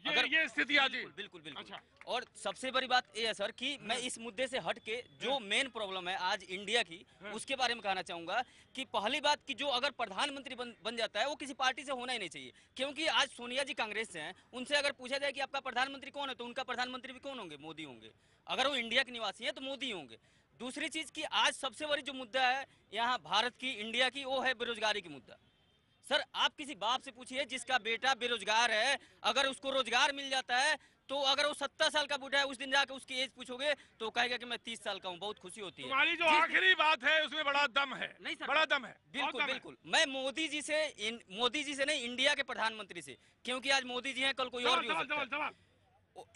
ये स्थिति आज बिल्कुल बिल्कुल। अच्छा। और सबसे बड़ी बात ये है सर कि मैं इस मुद्दे से हट के जो मेन प्रॉब्लम है आज इंडिया की उसके बारे में कहना चाहूंगा कि पहली बात कि जो अगर प्रधानमंत्री बन जाता है वो किसी पार्टी से होना ही नहीं चाहिए। क्योंकि आज सोनिया जी कांग्रेस से हैं, उनसे अगर पूछा जाए कि आपका प्रधानमंत्री कौन है तो उनका प्रधानमंत्री भी कौन होंगे? मोदी होंगे। अगर वो इंडिया के निवासी हैं तो मोदी होंगे। दूसरी चीज की आज सबसे बड़ी जो मुद्दा है यहाँ भारत की, इंडिया की, वो है बेरोजगारी की मुद्दा। सर आप किसी बाप से पूछिए जिसका बेटा बेरोजगार है, अगर उसको रोजगार मिल जाता है तो अगर वो 70 साल का बूढ़ा है उस दिन जाकर उसकी एज पूछोगे तो कहेगा कि मैं 30 साल का हूँ। बहुत खुशी होती है। तुम्हारी जो आखिरी बात है उसमें बड़ा दम है। नहीं सर, बड़ा दम है। बिल्कुल बिल्कुल। मैं मोदी जी से नहीं इंडिया के प्रधानमंत्री से, क्योंकि आज मोदी जी हैं कल कोई और भी हो सकता है।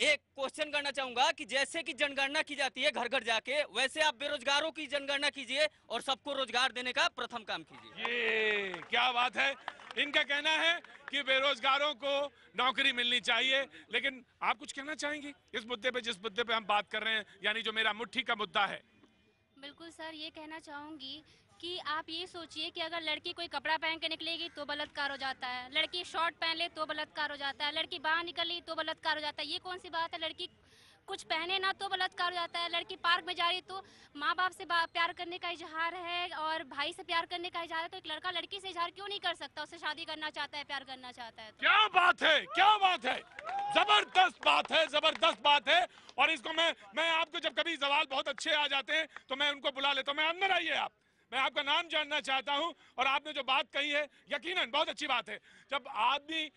एक क्वेश्चन करना चाहूंगा कि जैसे कि जनगणना की जाती है घर घर जाके, वैसे आप बेरोजगारों की जनगणना कीजिए और सबको रोजगार देने का प्रथम काम कीजिए। ये क्या बात है। इनका कहना है कि बेरोजगारों को नौकरी मिलनी चाहिए। लेकिन आप कुछ कहना चाहेंगे इस मुद्दे पे, जिस मुद्दे पे हम बात कर रहे हैं, यानी जो मेरा मुट्ठी का मुद्दा है? बिल्कुल सर, ये कहना चाहूँगी कि आप ये सोचिए कि अगर लड़की कोई कपड़ा पहन के निकलेगी तो बलात्कार हो जाता है, लड़की शॉर्ट पहन ले तो बलात्कार हो जाता है, लड़की बाहर निकली तो बलात्कार हो जाता है। ये कौन सी बात है? लड़की कुछ पहने ना तो बलात्कार हो जाता है, लड़की पार्क में जा रही तो माँ बाप से प्यार करने का इजहार है और भाई से प्यार करने का इजहार है, तो एक लड़का लड़की से इजहार क्यों नहीं कर सकता? उससे शादी करना चाहता है, प्यार करना चाहता है। क्या बात है, क्या बात है, जबरदस्त बात है, जबरदस्त बात है। और इसको मैं आपको जब कभी सवाल बहुत अच्छे आ जाते हैं तो मैं उनको बुला लेता हूँ। मैं अंदर आइए आप, मैं आपका नाम जानना चाहता हूं। और आपने जो बात कही है यकीनन बहुत अच्छी बात है। जब आदमी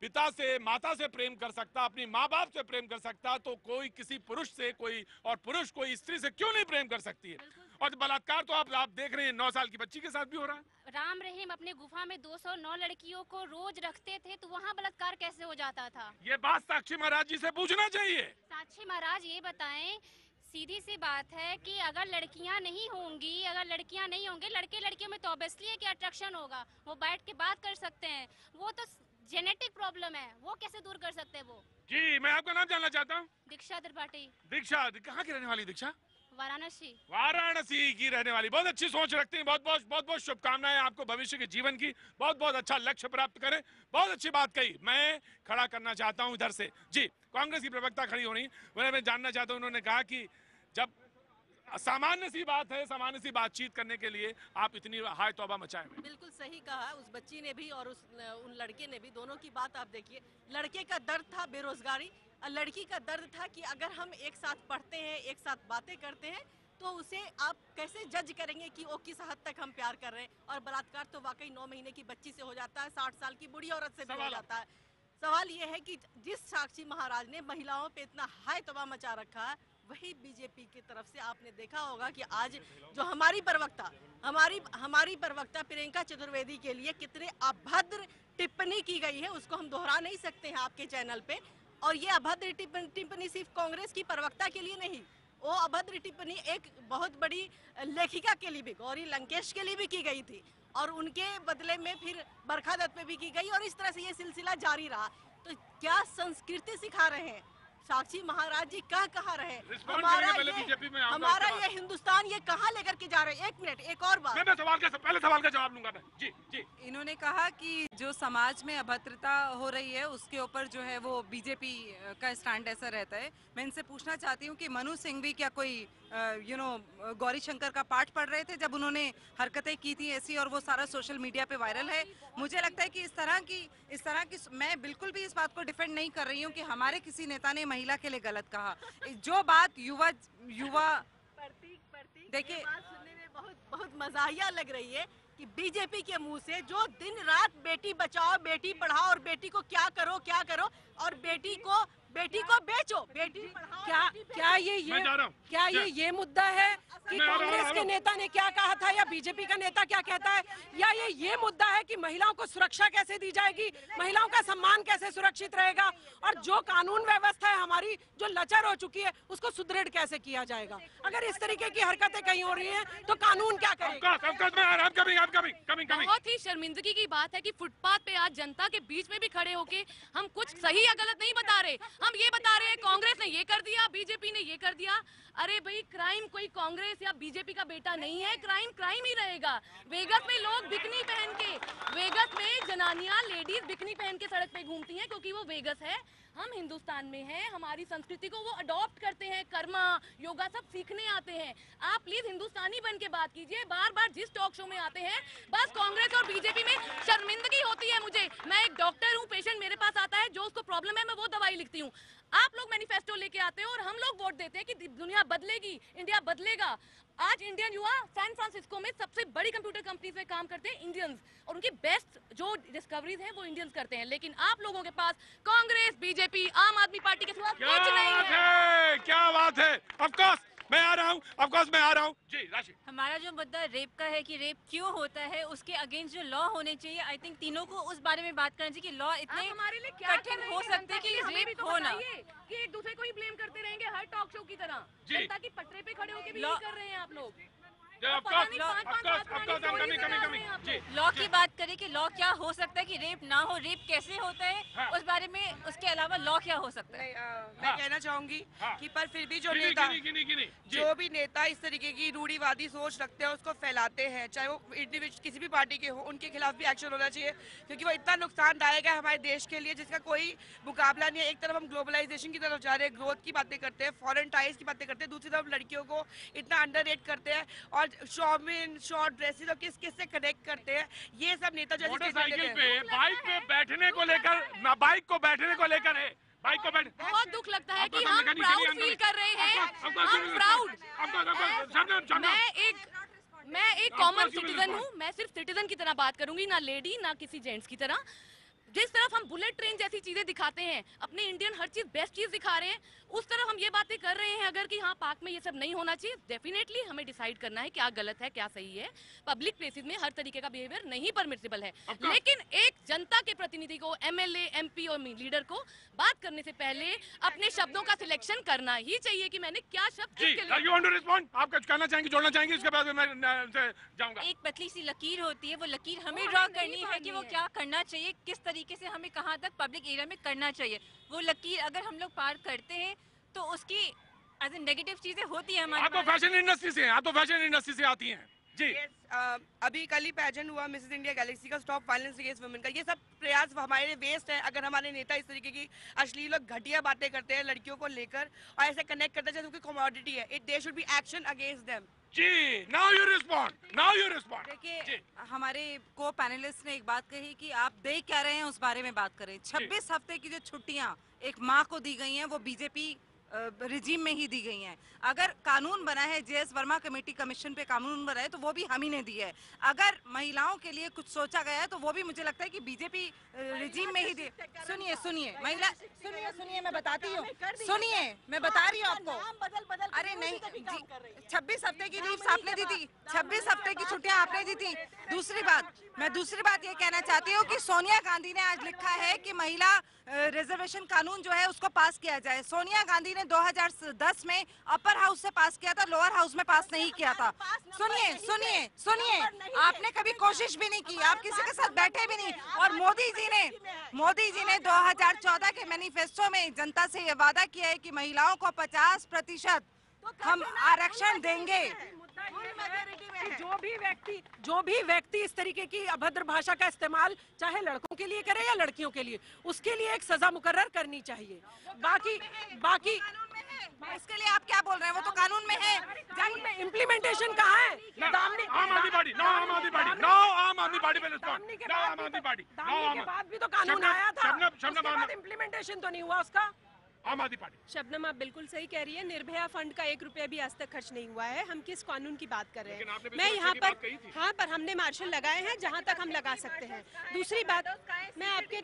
पिता से, माता से प्रेम कर सकता, अपनी माँ बाप से प्रेम कर सकता, तो कोई किसी पुरुष से, कोई और पुरुष कोई स्त्री से क्यों नहीं प्रेम कर सकती है? और बलात्कार तो आप देख रहे हैं 9 साल की बच्ची के साथ भी हो रहा है। राम रहीम अपने गुफा में 209 लड़कियों को रोज रखते थे, तो वहाँ बलात्कार कैसे हो जाता था? ये बात साक्षी महाराज जी से पूछना चाहिए। साक्षी महाराज ये बताएं, सीधी सी बात है कि अगर लड़कियां नहीं होंगी, अगर लड़कियां नहीं होंगे, लड़के लड़कियों में तो ऑब्वियसली है कि अट्रैक्शन होगा, वो बैठ के बात कर सकते हैं, वो तो जेनेटिक प्रॉब्लम है, वो कैसे दूर कर सकते हैं वो? जी मैं आपका नाम जानना चाहता हूँ। दीक्षा त्रिपाठी। दीक्षा कहाँ की रहने वाली? दीक्षा वाराणसी। वाराणसी की रहने वाली, बहुत अच्छी सोच रखती हैं। बहुत शुभकामनाएं आपको भविष्य के जीवन की, बहुत अच्छा लक्ष्य प्राप्त करें। बहुत अच्छी बात कही। मैं खड़ा करना चाहता हूं इधर से जी, कांग्रेस की प्रवक्ता खड़ी होनी, मैं जानना चाहता हूं, उन्होंने कहा कि जब सामान्य सी बात है, सामान्य सी बातचीत करने के लिए आप इतनी हाय तौबा मचाए हुए। बिल्कुल सही कहा उस बच्ची ने भी और उन लड़के ने भी, दोनों की बात आप देखिए। लड़के का दर्द था बेरोजगारी, लड़की का दर्द था कि अगर हम एक साथ पढ़ते हैं, एक साथ बातें करते हैं, तो उसे आप कैसे जज करेंगे कि वो किस हद तक हम प्यार कर रहे हैं। और बलात्कार तो वाकई 9 महीने की बच्ची से हो जाता है, 60 साल की बूढ़ी औरत से भी हो जाता है। सवाल ये है कि जिस साक्षी महाराज ने महिलाओं पे इतना हाय तबाह मचा रखा है, वही बीजेपी की तरफ से आपने देखा होगा कि आज जो हमारी प्रवक्ता प्रियंका चतुर्वेदी के लिए कितने अभद्र टिप्पणी की गई है, उसको हम दोहरा नहीं सकते हैं आपके चैनल पे। और ये अभद्र टिप्पणी सिर्फ कांग्रेस की प्रवक्ता के लिए नहीं, वो अभद्र टिप्पणी एक बहुत बड़ी लेखिका के लिए भी, गौरी लंकेश के लिए भी की गई थी, और उनके बदले में फिर बरखा दत्त पे भी की गई, और इस तरह से ये सिलसिला जारी रहा। तो क्या संस्कृति सिखा रहे हैं साक्षी महाराज जी? क्या कहा रहे? हमारा ये हिंदुस्तान ये कहाँ लेकर के जा रहे हैं? 1 मिनट, एक और बात। मैं पहले सवाल का जवाब लूंगा मैं। जी। इन्होंने कहा कि जो समाज में अभद्रता हो रही है उसके ऊपर जो है वो बीजेपी का स्टैंड ऐसा रहता है। मैं इनसे पूछना चाहती हूँ कि मनु सिंघवी क्या कोई गौरी शंकर का पाठ पढ़ रहे थे जब उन्होंने हरकतें की थी ऐसी, और वो सारा सोशल मीडिया पे वायरल है? मुझे लगता है कि इस तरह की मैं बिल्कुल भी इस बात को डिफेंड नहीं कर रही हूँ कि हमारे किसी नेता ने महिला के लिए गलत कहा। जो बात युवा देखिए, बात सुनने में बहुत मजाहिया लग रही है कि बीजेपी के मुंह से जो दिन रात बेटी बचाओ, बेटी पढ़ाओ और बेटी को क्या करो और बेटी को बेचो, बेटी पढ़ाओ। क्या ये मुद्दा है कि कांग्रेस के नेता ने क्या कहा था या बीजेपी का नेता क्या कहता है, या ये मुद्दा है कि महिलाओं को सुरक्षा कैसे दी जाएगी, महिलाओं का सम्मान कैसे सुरक्षित रहेगा, और जो कानून व्यवस्था है हमारी जो लचर हो चुकी है उसको सुदृढ़ कैसे किया जाएगा? अगर इस तरीके की हरकतें कहीं हो रही हैं तो कानून क्या करेगा? बहुत ही शर्मिंदगी की बात है कि फुटपाथ पे आज जनता के बीच में भी खड़े होके हम कुछ सही या गलत नहीं बता रहे, हम ये बता रहे हैं कांग्रेस ने ये कर दिया, बीजेपी ने ये कर दिया। अरे भाई, क्राइम कोई कांग्रेस या बीजेपी का बेटा नहीं है, क्राइम ही रहेगा। वेगस में लोग बिकनी पहन के, वेगस में जनानियां लेडीज बिकनी पहन के सड़क पे घूमती हैं क्योंकि वो वेगस है। हम हिंदुस्तान में हैं, हमारी संस्कृति को वो अडॉप्ट करते हैं, कर्मा योगा सब सीखने आते हैं। आप प्लीज हिंदुस्तानी बन के बात कीजिए। बार जिस टॉक शो में आते हैं बस कांग्रेस और बीजेपी में शर्मिंदगी होती है मुझे। मैं एक डॉक्टर हूँ, पेशेंट मेरे पास आता है, जो उसको प्रॉब्लम है मैं वो दवाई लिखती हूँ। आप लोग मैनिफेस्टो लेके आते हैं और हम लोग वोट देते हैं कि दुनिया बदलेगी, इंडिया बदलेगा। आज इंडियन युवा सैन फ्रांसिस्को में सबसे बड़ी कंप्यूटर कंपनीज में काम करते हैं इंडियंस, और उनकी बेस्ट जो डिस्कवरीज हैं वो इंडियंस करते हैं। लेकिन आप लोगों के पास कांग्रेस, बीजेपी, आम आदमी पार्टी के सिवा कुछ नहीं है। क्या बात है? ऑफ कोर्स मैं आ रहा हूँ जी। राशि, हमारा जो मुद्दा रेप का है कि रेप क्यों होता है, उसके अगेंस्ट जो लॉ होने चाहिए, आई थिंक तीनों को उस बारे में बात करनी चाहिए कि लॉ इतने हमारे लिए क्या कठिन हो सकते हैं कि रेप होना, कि एक दूसरे को ही ब्लेम करते रहेंगे हर टॉक शो की तरह। जनता की पटरे पे खड़े होकर भी नहीं कर रहे हैं आप लोग। लॉ की बात करें कि लॉ क्या हो सकता है कि रेप ना हो, रेप कैसे होता है, उस बारे में उसके अलावा लॉ क्या हो सकता है। मैं कहना चाहूंगी कि पर फिर भी जो भी नेता इस तरीके की रूढ़िवादी सोच रखते हैं उसको फैलाते हैं, चाहे वो इंडिविजुअल किसी भी पार्टी के हो, उनके खिलाफ भी एक्शन होना चाहिए, क्योंकि वो इतना नुकसानदायक है हमारे देश के लिए जिसका कोई मुकाबला नहीं है। एक तरफ हम ग्लोबलाइजेशन की तरफ जा रहे हैं, ग्रोथ की बातें करते हैं, फॉरेन टाइज की बातें करते हैं, दूसरी तरफ लड़कियों को इतना अंडररेट करते हैं और शॉर्ट ड्रेसेस और किस से कनेक्ट करते हैं। ये सब नेता जो मोटरसाइकिल पे बाइक पे बैठने को लेकर है, बाइक को बैठ बहुत दुख लगता है कि हम प्राउड फील कर रहे हैं, हम प्राउड। मैं एक कॉमन सिटीजन हूँ, मैं सिर्फ सिटीजन की तरह बात करूंगी, ना लेडी ना किसी जेंट्स की तरह। जिस तरफ हम बुलेट ट्रेन जैसी चीजें दिखाते हैं, अपने इंडियन हर चीज बेस्ट चीज दिखा रहे हैं, उस तरफ हम ये बातें कर रहे हैं अगर कि हाँ पार्क में ये सब नहीं होना चाहिए। डेफिनेटली हमें डिसाइड करना है क्या गलत है क्या सही है। पब्लिक प्लेसेस में हर तरीके का बिहेवियर नहीं परमिसिबल है, लेकिन एक जनता के प्रतिनिधि को, एमएलए, एमपी और लीडर को बात करने से पहले अपने शब्दों का सिलेक्शन करना ही चाहिए कि मैंने क्या शब्द आप कुछ कहना चाहेंगे, जोड़ना चाहेंगे, इसके बाद मैं जाऊंगा। एक पतली सी लकीर होती है, वो लकीर हमें ड्रॉ करनी है कि वो क्या करना चाहिए, किस तरीके से हमें कहाँ तक पब्लिक एरिया में करना चाहिए। वो लकीर अगर हम लोग पार करते हैं तो उसकी एज ए नेगेटिव चीजें होती है हमारे आप तो फैशन इंडस्ट्री से हैं, आप तो फैशन इंडस्ट्री से आती हैं जी। अभी कल ही पैजेंट हुआ मिसेस इंडिया गैलेक्सी का, स्टॉप वायलेंस अगेंस्ट वुमेन का। ये सब प्रयास हमारे वेस्ट है अगर हमारे नेता इस तरीके की अश्लील और घटिया बातें करते हैं लड़कियों को लेकर और ऐसे कनेक्ट करते हैं जैसे उनकी कमोडिटी है। It they should be action against them. जी, now you respond, now you respond. देखिए, हमारे को पैनलिस्ट ने एक बात कही कि आप देख क्या रहे हैं उस बारे में बात करें। 26 हफ्ते की जो छुट्टियां एक माँ को दी गई हैं वो बीजेपी रिजीम में ही दी गई हैं। अगर कानून बना है, जेएस वर्मा कमेटी कमीशन पे कानून बना है तो वो भी हम ही ने दी है। अगर महिलाओं के लिए कुछ सोचा गया है तो वो भी मुझे लगता है कि बीजेपी रिजीम में ही दी। सुनिए महिला, सुनिए मैं बताती हूँ, सुनिए मैं बता रही हूँ आपको। अरे नहीं, 26 हफ्ते की लीव आपने दी थी, 26 हफ्ते की छुट्टियां आपने दी थी। दूसरी बात ये कहना चाहती हूँ कि सोनिया गांधी ने आज लिखा है कि महिला रिजर्वेशन कानून जो है उसको पास किया जाए। सोनिया गांधी ने 2010 में अपर हाउस से पास किया था, लोअर हाउस में पास नहीं किया था। सुनिए, आपने कभी कोशिश भी नहीं की, आप किसी के साथ बैठे भी नहीं। और मोदी जी ने 2014 के मैनिफेस्टो में जनता से ये वादा किया है कि महिलाओं को 50% हम आरक्षण देंगे। जो भी व्यक्ति इस तरीके की अभद्र भाषा का इस्तेमाल चाहे लड़कों के लिए करे या लड़कियों के लिए, उसके लिए एक सजा मुकर्रर करनी चाहिए। बाकी इसके लिए आप क्या बोल रहे हैं? वो तो कानून में है। कानून में इम्प्लीमेंटेशन कहाँ है? आम आदमी पार्टी, नो आम आदमी पार्टी, नो आम आदमी पार्टी पे रिस्पॉन्ड, नो आम आदमी पार्टी, दामनी के बाद भी तो कानून आया था, उसके बाद इम्प्लीमेंटेशन तो नहीं हुआ उसका। आम आदमी पार्टी। शबनम, आप बिल्कुल सही कह रही है। निर्भया फंड का 1 रुपया भी आज तक खर्च नहीं हुआ है। हम किस कानून की बात कर रहे हैं? मैं यहाँ पर हाँ, पर हमने मार्शल लगाए हैं जहाँ तक हम लगा सकते हैं। दूसरी बात, मैं आपके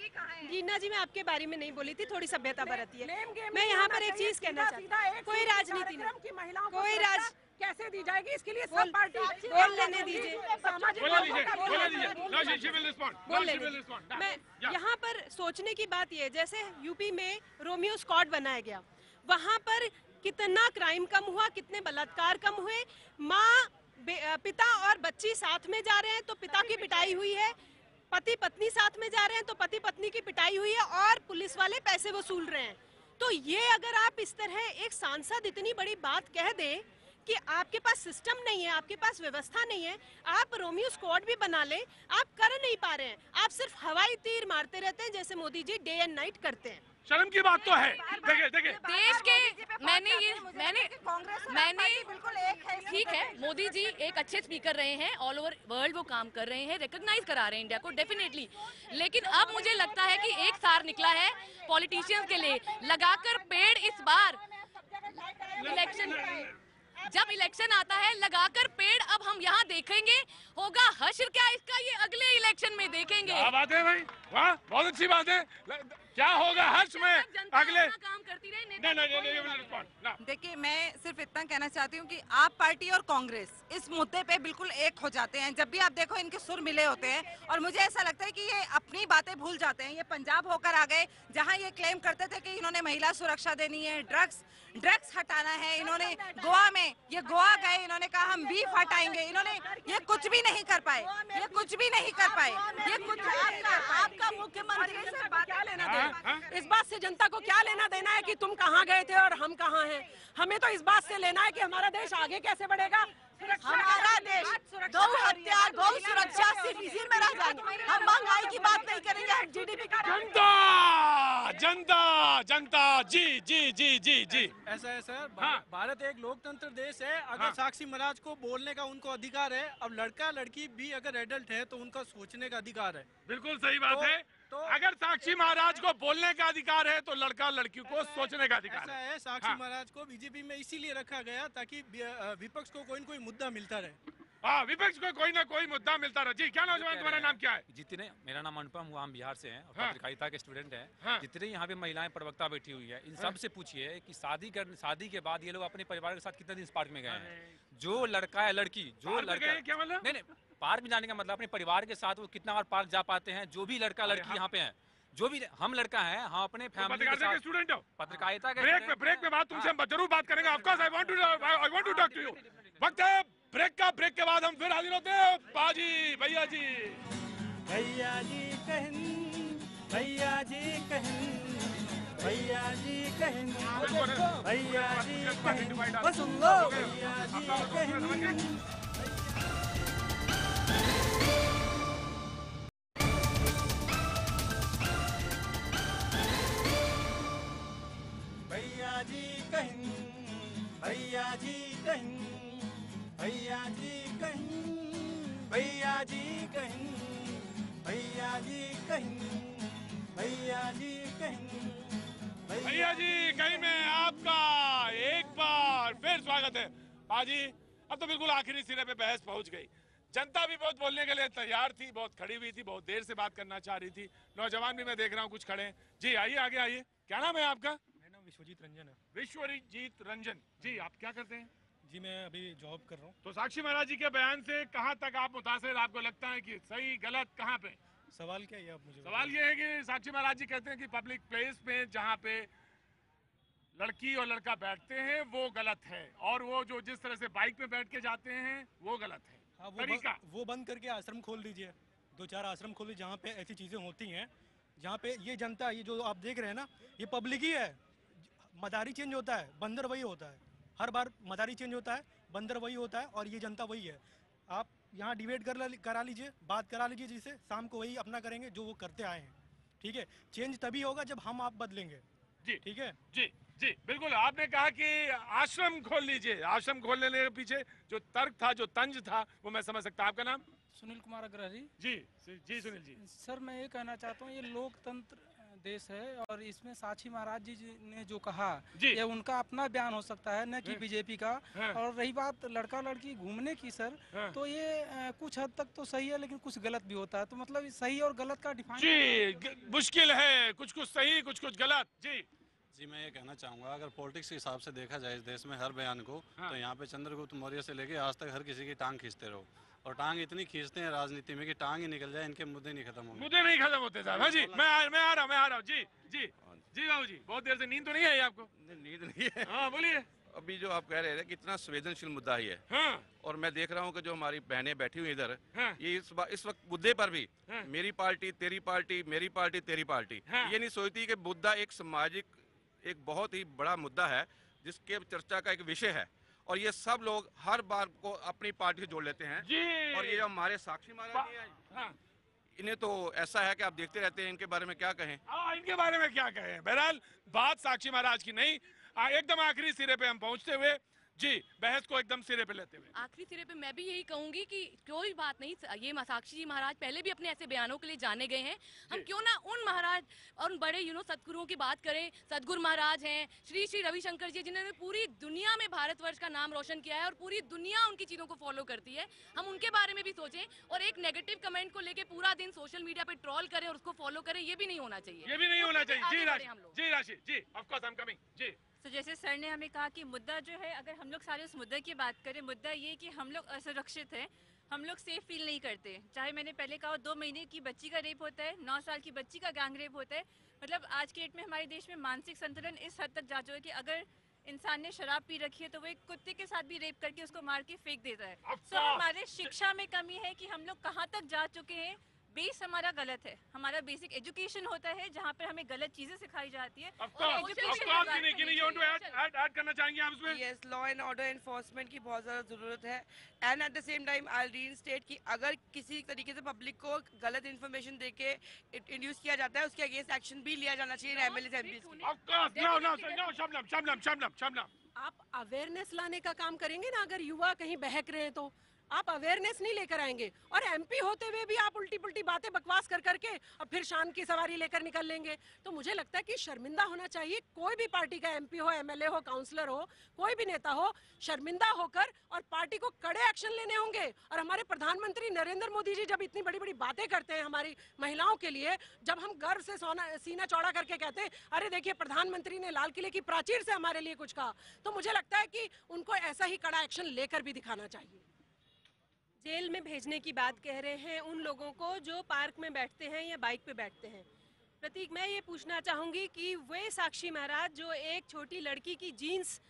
रीना जी, मैं आपके बारे में नहीं बोली थी, थोड़ी सभ्यता बरतिए। मैं यहाँ पर एक चीज कहना चाहती हूँ, कोई राजनीति नहीं, कोई राज कैसे दी जाएगी इसके लिए सब पार्टी बोल लेने दीजिए। मैं यहाँ पर सोचने की बात ये, जैसे यूपी में रोमियो स्क्वाड बनाया गया, वहाँ पर कितना क्राइम कम हुआ, कितने बलात्कार कम हुए। माँ, पिता और बच्ची साथ में जा रहे हैं तो पिता की पिटाई हुई है, पति पत्नी साथ में जा रहे हैं तो पति पत्नी की पिटाई हुई है, और पुलिस वाले पैसे वसूल रहे हैं। तो ये अगर आप इस तरह एक सांसद इतनी बड़ी बात कह दे कि आपके पास सिस्टम नहीं है, आपके पास व्यवस्था नहीं है, आप रोमियो स्क्वाड भी बना ले, आप कर नहीं पा रहे हैं। आप सिर्फ हवाई तीर मारते रहते हैं जैसे Modi ji day and night करते हैं। शर्म की बात तो है। देखिए देश के मैंने बिल्कुल एक है। ठीक है, मोदी जी एक अच्छे स्पीकर रहे हैं, ऑल ओवर वर्ल्ड वो काम कर रहे हैं, रिकॉग्नाइज करा रहे हैं इंडिया को डेफिनेटली। लेकिन अब मुझे लगता है कि एक सार निकला है पॉलिटिशियंस के लिए, लगाकर पेड़ इस बार जब इलेक्शन आता है लगाकर पेड़ अब हम यहाँ देखेंगे, होगा हश्र क्या इसका ये अगले इलेक्शन में देखेंगे। क्या बात है भाई, वाह, बहुत अच्छी बात है। क्या होगा हर्ष में अगले काम करती रहे। देखिए, मैं सिर्फ इतना कहना चाहती हूँ कि आप पार्टी और कांग्रेस इस मुद्दे पे बिल्कुल एक हो जाते हैं। जब भी आप देखो इनके सुर मिले होते हैं, और मुझे ऐसा लगता है कि ये अपनी बातें भूल जाते हैं। ये पंजाब होकर आ गए जहाँ ये क्लेम करते थे कि इन्होंने महिला सुरक्षा देनी है, ड्रग्स हटाना है। इन्होंने गोवा गए, इन्होंने कहा हम बीफ हटाएंगे। इन्होंने ये कुछ भी नहीं कर पाए, ये कुछ आपका मुख्यमंत्री से क्या लेना देना? इस बात से जनता को क्या लेना देना है कि तुम कहाँ गए थे और हम कहाँ हैं? हमें तो इस बात से लेना है कि हमारा देश आगे कैसे बढ़ेगा। हमारा देश गौ हत्या, गौ सुरक्षा सिर्फ इसी में रह जाएंगे। हम महंगाई की बात नहीं करेंगे, हम जीडीपी का। जनता जी ऐसा है सर, भारत एक लोकतंत्र देश है। अगर साक्षी महाराज को बोलने का उनको अधिकार है, अब लड़का लड़की भी अगर एडल्ट है तो उनका सोचने का अधिकार है। बिल्कुल सही बात है। अगर साक्षी महाराज को बोलने का अधिकार है तो लड़का लड़की को सोचने का अधिकार है। साक्षी महाराज को बीजेपी में इसीलिए रखा गया ताकि विपक्ष को कोई न कोई मुद्दा मिलता रहे। हाँ, विपक्ष को कोई ना कोई मुद्दा मिलता रहे। जी, क्या नौजवान, तुम्हारा नाम क्या है? जितने, मेरा नाम अनुपम हुआ, हम बिहार से हैं और पत्रकारिता के स्टूडेंट हैं। जितने यहाँ पे महिलाएं प्रवक्ता बैठी हुई है, इन सब से पूछिए कि शादी के बाद ये लोग अपने परिवार के साथ कितने दिन पार्क में गए हैं? जो लड़का है लड़की, जो लड़का, क्या मतलब? नहीं, पार्क में जाने का मतलब अपने परिवार के साथ वो कितना बार पार्क जा पाते हैं? जो भी लड़का लड़की यहाँ पे है, जो भी हम लड़का है, हम अपने फैमिली के साथ स्टूडेंट हो। पत्रकारिता के ब्रेक में बात तुमसे हम जरूर बात करेंगे। Of course I want to talk to you. वक्त है ब्रेक का। ब्रेक के बाद हम फिर हाजिर होते हैं। बाजी भैया जी कहन, भैया जी कहन, भैया जी कहेंगे, भैया जी कहेंगे, बस सुन लो। भैया जी कहेंगे। भैया जी कहेंगे, भैया जी कहेंगे, भैया जी कहेंगे, भैया जी कहेंगे, भैया जी कहेंगे, भैया जी कहेंगे। भैया जी कहीं में आपका एक बार फिर स्वागत है। बाजी अब तो बिल्कुल आखिरी सिरे पे बहस पहुंच गई। जनता भी बहुत बोलने के लिए तैयार थी, बहुत खड़ी हुई थी, बहुत देर से बात करना चाह रही थी। नौजवान भी मैं देख रहा हूँ कुछ खड़े हैं। जी आइए आगे आइए। क्या नाम है आपका? मेरा नाम विश्वजीत रंजन है। विश्वजीत रंजन जी, आप क्या करते हैं? जी मैं अभी जॉब कर रहा हूँ। तो साक्षी महाराज जी के बयान से कहाँ तक आप मुतासिर, आपको लगता है कि सही गलत कहाँ पे? सवाल क्या है आप मुझे? सवाल ये है कि साक्षी महाराज जी कहते हैं कि पब्लिक प्लेस में जहाँ पे लड़की और लड़का बैठते हैं वो गलत है, और वो जो जिस तरह से बाइक पे बैठ के जाते हैं वो गलत है। हाँ, तरीका वो बंद करके आश्रम खोल दीजिए, 2-4 आश्रम खोल दीजिए जहाँ पे ऐसी चीज़ें होती हैं, जहाँ पे ये जनता, ये जो आप देख रहे हैं ना, ये पब्लिक ही है। मदारी चेंज होता है, बंदर वही होता है। हर बार मदारी चेंज होता है, बंदर वही होता है, और ये जनता वही है। आप यहाँ डिबेट करा लीजिए, बात करा लीजिए, जिससे शाम को वही अपना करेंगे जो वो करते आए हैं। ठीक है, चेंज तभी होगा जब हम आप बदलेंगे। जी ठीक है जी जी बिल्कुल। आपने कहा कि आश्रम खोल लीजिए, आश्रम खोलने के पीछे जो तर्क था, जो तंज था, वो मैं समझ सकता। आपका नाम? सुनील कुमार अग्रहरी। जी जी सुनील जी। सर मैं ये कहना चाहता हूँ, ये लोकतंत्र देश है और इसमें साक्षी महाराज जी ने जो कहा ये उनका अपना बयान हो सकता है, न कि बीजेपी का। और रही बात लड़का लड़की घूमने की सर, तो ये कुछ हद तक तो सही है लेकिन कुछ गलत भी होता है। तो मतलब सही और गलत का डिफाइन जी मुश्किल है, कुछ कुछ सही कुछ कुछ गलत। जी मैं ये कहना चाहूँगा, अगर पॉलिटिक्स के हिसाब से देखा जाए इस देश में हर बयान को, तो यहाँ पे चंद्रगुप्त मौर्य से लेके आज तक हर किसी की टांग खींचते रहो, और टांग इतनी खींचते हैं राजनीति में कि टांग ही निकल जाए, इनके मुद्दे नहीं खत्म होंगे। मुद्दे नहीं खत्म होते साहब। हाँ जी, मैं आ रहा हूँ। जी जी जी बाबू जी, बहुत देर से नींद तो नहीं आई आपको? नींद नहीं है। हाँ बोलिए। अभी जो आप कह रहे थे कितना संवेदनशील मुद्दा ही है। हाँ। और मैं देख रहा हूँ कि जो हमारी बहनें बैठी हुई इधर, ये इस वक्त मुद्दे पर भी मेरी पार्टी तेरी पार्टी, मेरी पार्टी तेरी पार्टी, ये नहीं सोचती कि मुद्दा एक सामाजिक, एक बहुत ही बड़ा मुद्दा है जिसके चर्चा का एक विषय है, और ये सब लोग हर बार को अपनी पार्टी से जोड़ लेते हैं। और ये जो हमारे साक्षी महाराज जी हैं, इन्हें तो ऐसा है कि आप देखते रहते हैं, इनके बारे में क्या कहें? इनके बारे में क्या कहें? बहरहाल बात साक्षी महाराज की नहीं, एकदम आखिरी सिरे पे हम पहुंचते हुए जी बहस को एकदम सिरे पे लेते हुए आखिरी सिरे पे मैं भी यही कहूंगी कि कोई बात नहीं, ये साक्षी जी महाराज पहले भी अपने ऐसे बयानों के लिए जाने गए हैं। हम क्यों ना उन महाराज और उन बड़े सदगुरुओं की बात करें। सदगुरु महाराज हैं, श्री श्री रविशंकर जी, जिन्होंने पूरी दुनिया में भारतवर्ष का नाम रोशन किया है और पूरी दुनिया उनकी चीज़ों को फॉलो करती है। हम उनके बारे में भी सोचें, और एक नेगेटिव कमेंट को लेकर पूरा दिन सोशल मीडिया पे ट्रोल करें और उसको फॉलो करें, ये भी नहीं होना चाहिए। ये भी नहीं होना चाहिए। जी Rashi ji, of course I am coming. जी तो जैसे सर ने हमें कहा कि मुद्दा जो है, अगर हम लोग सारे उस मुद्दे की बात करें, मुद्दा ये कि हम लोग असुरक्षित हैं, हम लोग सेफ फील नहीं करते। चाहे मैंने पहले कहा 2 महीने की बच्ची का रेप होता है, 9 साल की बच्ची का गैंग रेप होता है। मतलब आज के डेट में हमारे देश में मानसिक संतुलन इस हद तक जा चुका है कि अगर इंसान ने शराब पी रखी है तो वो एक कुत्ते के साथ भी रेप करके उसको मार के फेंक देता है। तो हमारे शिक्षा में कमी है कि हम लोग कहाँ तक जा चुके हैं। बेस हमारा गलत है, हमारा बेसिक एजुकेशन होता है जहाँ पर हमें गलत चीजें सिखाई जाती है। Yes, law and order enforcement की बहुत ज़्यादा ज़रूरत है। And at the same time I reinstate कि अगर किसी तरीके से पब्लिक को गलत इन्फॉर्मेशन देके इंड्यूस किया जाता है, उसके अगेंस्ट एक्शन भी लिया जाना चाहिए एमएलए एमपी। आप अवेयरनेस लाने का काम करेंगे ना, अगर युवा कहीं बहक रहे हैं तो आप अवेयरनेस नहीं लेकर आएंगे, और एमपी होते हुए भी आप उल्टी पुल्टी बातें बकवास कर करके और फिर शान की सवारी लेकर निकल लेंगे। तो मुझे लगता है कि शर्मिंदा होना चाहिए। कोई भी पार्टी का एमपी हो, एमएलए हो, काउंसलर हो, कोई भी नेता हो, शर्मिंदा होकर और पार्टी को कड़े एक्शन लेने होंगे। और हमारे प्रधानमंत्री नरेंद्र मोदी जी जब इतनी बड़ी बड़ी बातें करते हैं हमारी महिलाओं के लिए, जब हम गर्व से सीना चौड़ा करके कहते हैं अरे देखिए प्रधानमंत्री ने लाल किले की प्राचीर से हमारे लिए कुछ कहा, तो मुझे लगता है कि उनको ऐसा ही कड़ा एक्शन लेकर भी दिखाना चाहिए। जेल में भेजने की बात कह रहे हैं उन लोगों को जो पार्क में बैठते हैं या बाइक पे बैठते हैं। प्रतीक, मैं ये पूछना चाहूँगी कि वे साक्षी महाराज जो एक छोटी लड़की की जीन्स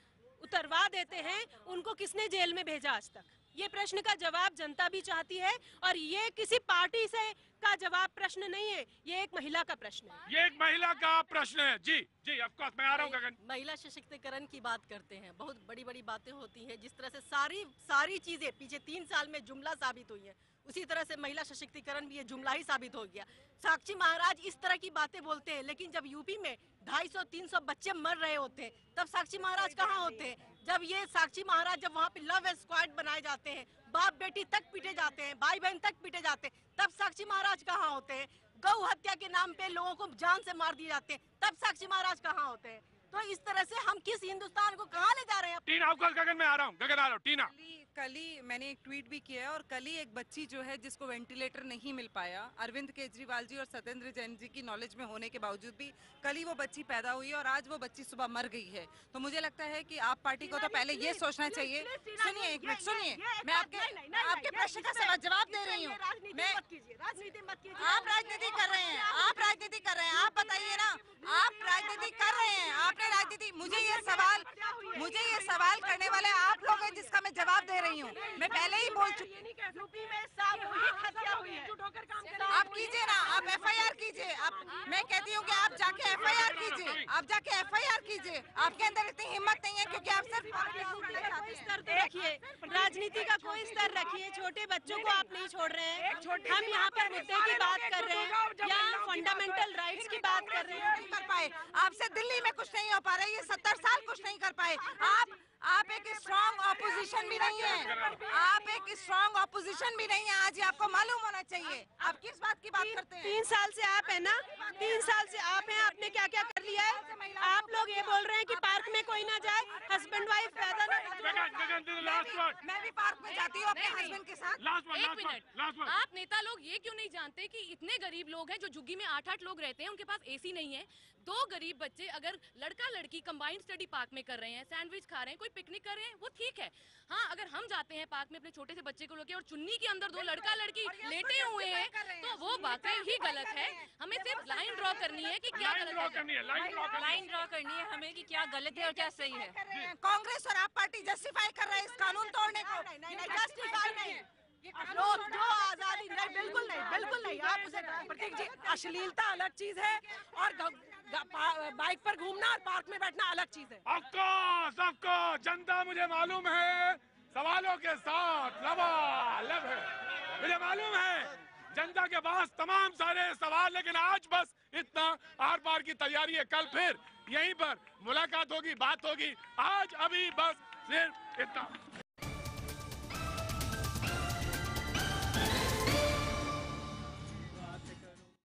उतरवा देते हैं, उनको किसने जेल में भेजा आज तक? ये प्रश्न का जवाब जनता भी चाहती है और ये किसी पार्टी से का जवाब प्रश्न नहीं है, ये एक महिला का प्रश्न है। ये एक महिला का प्रश्न है। जी जी, ऑफ कोर्स मैं आ रहा हूँ गगन। महिला सशक्तिकरण की बात करते हैं, बहुत बड़ी बड़ी बातें होती हैं, जिस तरह से सारी चीजें पीछे 3 साल में जुमला साबित हुई है, उसी तरह से महिला सशक्तिकरण भी ये जुमला ही साबित हो गया। साक्षी महाराज इस तरह की बातें बोलते हैं, लेकिन जब यूपी में 250-300 बच्चे मर रहे होते हैं, तब साक्षी महाराज कहाँ होते हैं? जब ये साक्षी महाराज जब वहाँ पे लव स्क्वाड बनाए जाते हैं, बाप बेटी तक पीटे जाते हैं, भाई बहन तक पीटे जाते हैं, तब साक्षी महाराज कहाँ होते हैं? गौ हत्या के नाम पे लोगों को जान से मार दिए जाते हैं, तब साक्षी महाराज कहाँ होते हैं? तो इस तरह से हम किस हिंदुस्तान को कहाँ ले जा रहे हैं? टीना, ऑफ कोर्स गगन मैं आ रहा हूँ, गगन आ रहा हूँ। टीना, कल ही मैंने एक ट्वीट भी किया है और कल ही एक बच्ची जो है जिसको वेंटिलेटर नहीं मिल पाया, अरविंद केजरीवाल जी और सत्येंद्र जैन जी की नॉलेज में होने के बावजूद भी कल ही वो बच्ची पैदा हुई और आज वो बच्ची सुबह मर गई है। तो मुझे लगता है कि आप पार्टी को तो पहले ये सोचना चाहिए। सुनिए एक मिनट, सुनिए, मैं आपके प्रश्न का जवाब दे रही हूँ। मैं आप राजनीति कर रहे हैं, आप राजनीति कर रहे हैं, आप बताइए ना, आप राजनीति कर रहे हैं, आपने राजनीति, मुझे ये सवाल करने वाले आप लोग हैं जिसका मैं जवाब दे रही हूँ। मैं पहले ही बोल चुकी हूँ। आप कीजिए ना, आप FIR कीजिए। मैं कहती हूँ कि आप जाके FIR कीजिए, आप जाके FIR कीजिए। आपके अंदर इतनी हिम्मत नहीं है क्योंकि आप सिर्फ स्तर तो रखिए, राजनीति का कोई स्तर रखिए, छोटे बच्चों को आप नहीं छोड़ रहे हैं। हम यहाँ पर मुद्दे की बात कर रहे हैं या फंडामेंटल राइट्स की बात कर रहे हैं। नहीं कर पाए, आपसे दिल्ली में कुछ नहीं हो पा रहा है, ये 70 साल कुछ नहीं कर पाए। आप एक स्ट्रॉन्ग ऑपोजिशन भी नहीं है, आप एक स्ट्रॉन्ग ऑपोजिशन भी नहीं है, आज ये आपको मालूम होना चाहिए। आप किस बात की बात करते हैं? 3 साल से आप है ना, 3 साल से आप हैं, आपने क्या क्या कर लिया है? आप लोग ये बोल रहे हैं कि पार्क में कोई ना जाए, हस्बैंड वाइफ पैदा ना। मैं भी पार्क में जाती हूँ अपने हस्बैंड के साथ। एक मिनट, आप नेता लोग ये क्यों नहीं जानते कि इतने गरीब लोग हैं जो झुग्गी में 8-8 लोग रहते हैं, उनके पास AC नहीं है। 2 गरीब बच्चे अगर लड़का लड़की कंबाइंड स्टडी पार्क में कर रहे हैं, सैंडविच खा रहे हैं, कोई पिकनिक कर रहे हैं, वो ठीक है। हाँ, अगर हम जाते हैं पार्क में अपने छोटे से बच्चे को लेके और चुन्नी के अंदर 2 लड़का लड़की लेटे हुए हैं, तो वो वाकई ही गलत है। हमें सिर्फ लाइन ड्रॉ करनी है कि क्या गलत है, लाइन ड्रॉ करनी है हमें कि क्या गलत है और क्या सही है। कांग्रेस और आप पार्टी जस्टिफाई कर रहे हैं इस कानून तोड़ने को। जस्टिफाई नहीं, जो आजादी नहीं, बिल्कुल नहीं, बिल्कुल नहीं। आप उसे प्रतीक जी, अश्लीलता अलग चीज है और बाइक पर घूमना और पार्क में बैठना अलग चीज है। ऑफकोर्स जनता मुझे मालूम है सवालों के साथ लबालब है, मुझे मालूम है जनता के पास तमाम सारे सवाल, लेकिन आज बस इतना आर पार की तैयारी है। कल फिर यहीं पर मुलाकात होगी, बात होगी। आज अभी बस सिर्फ इतना।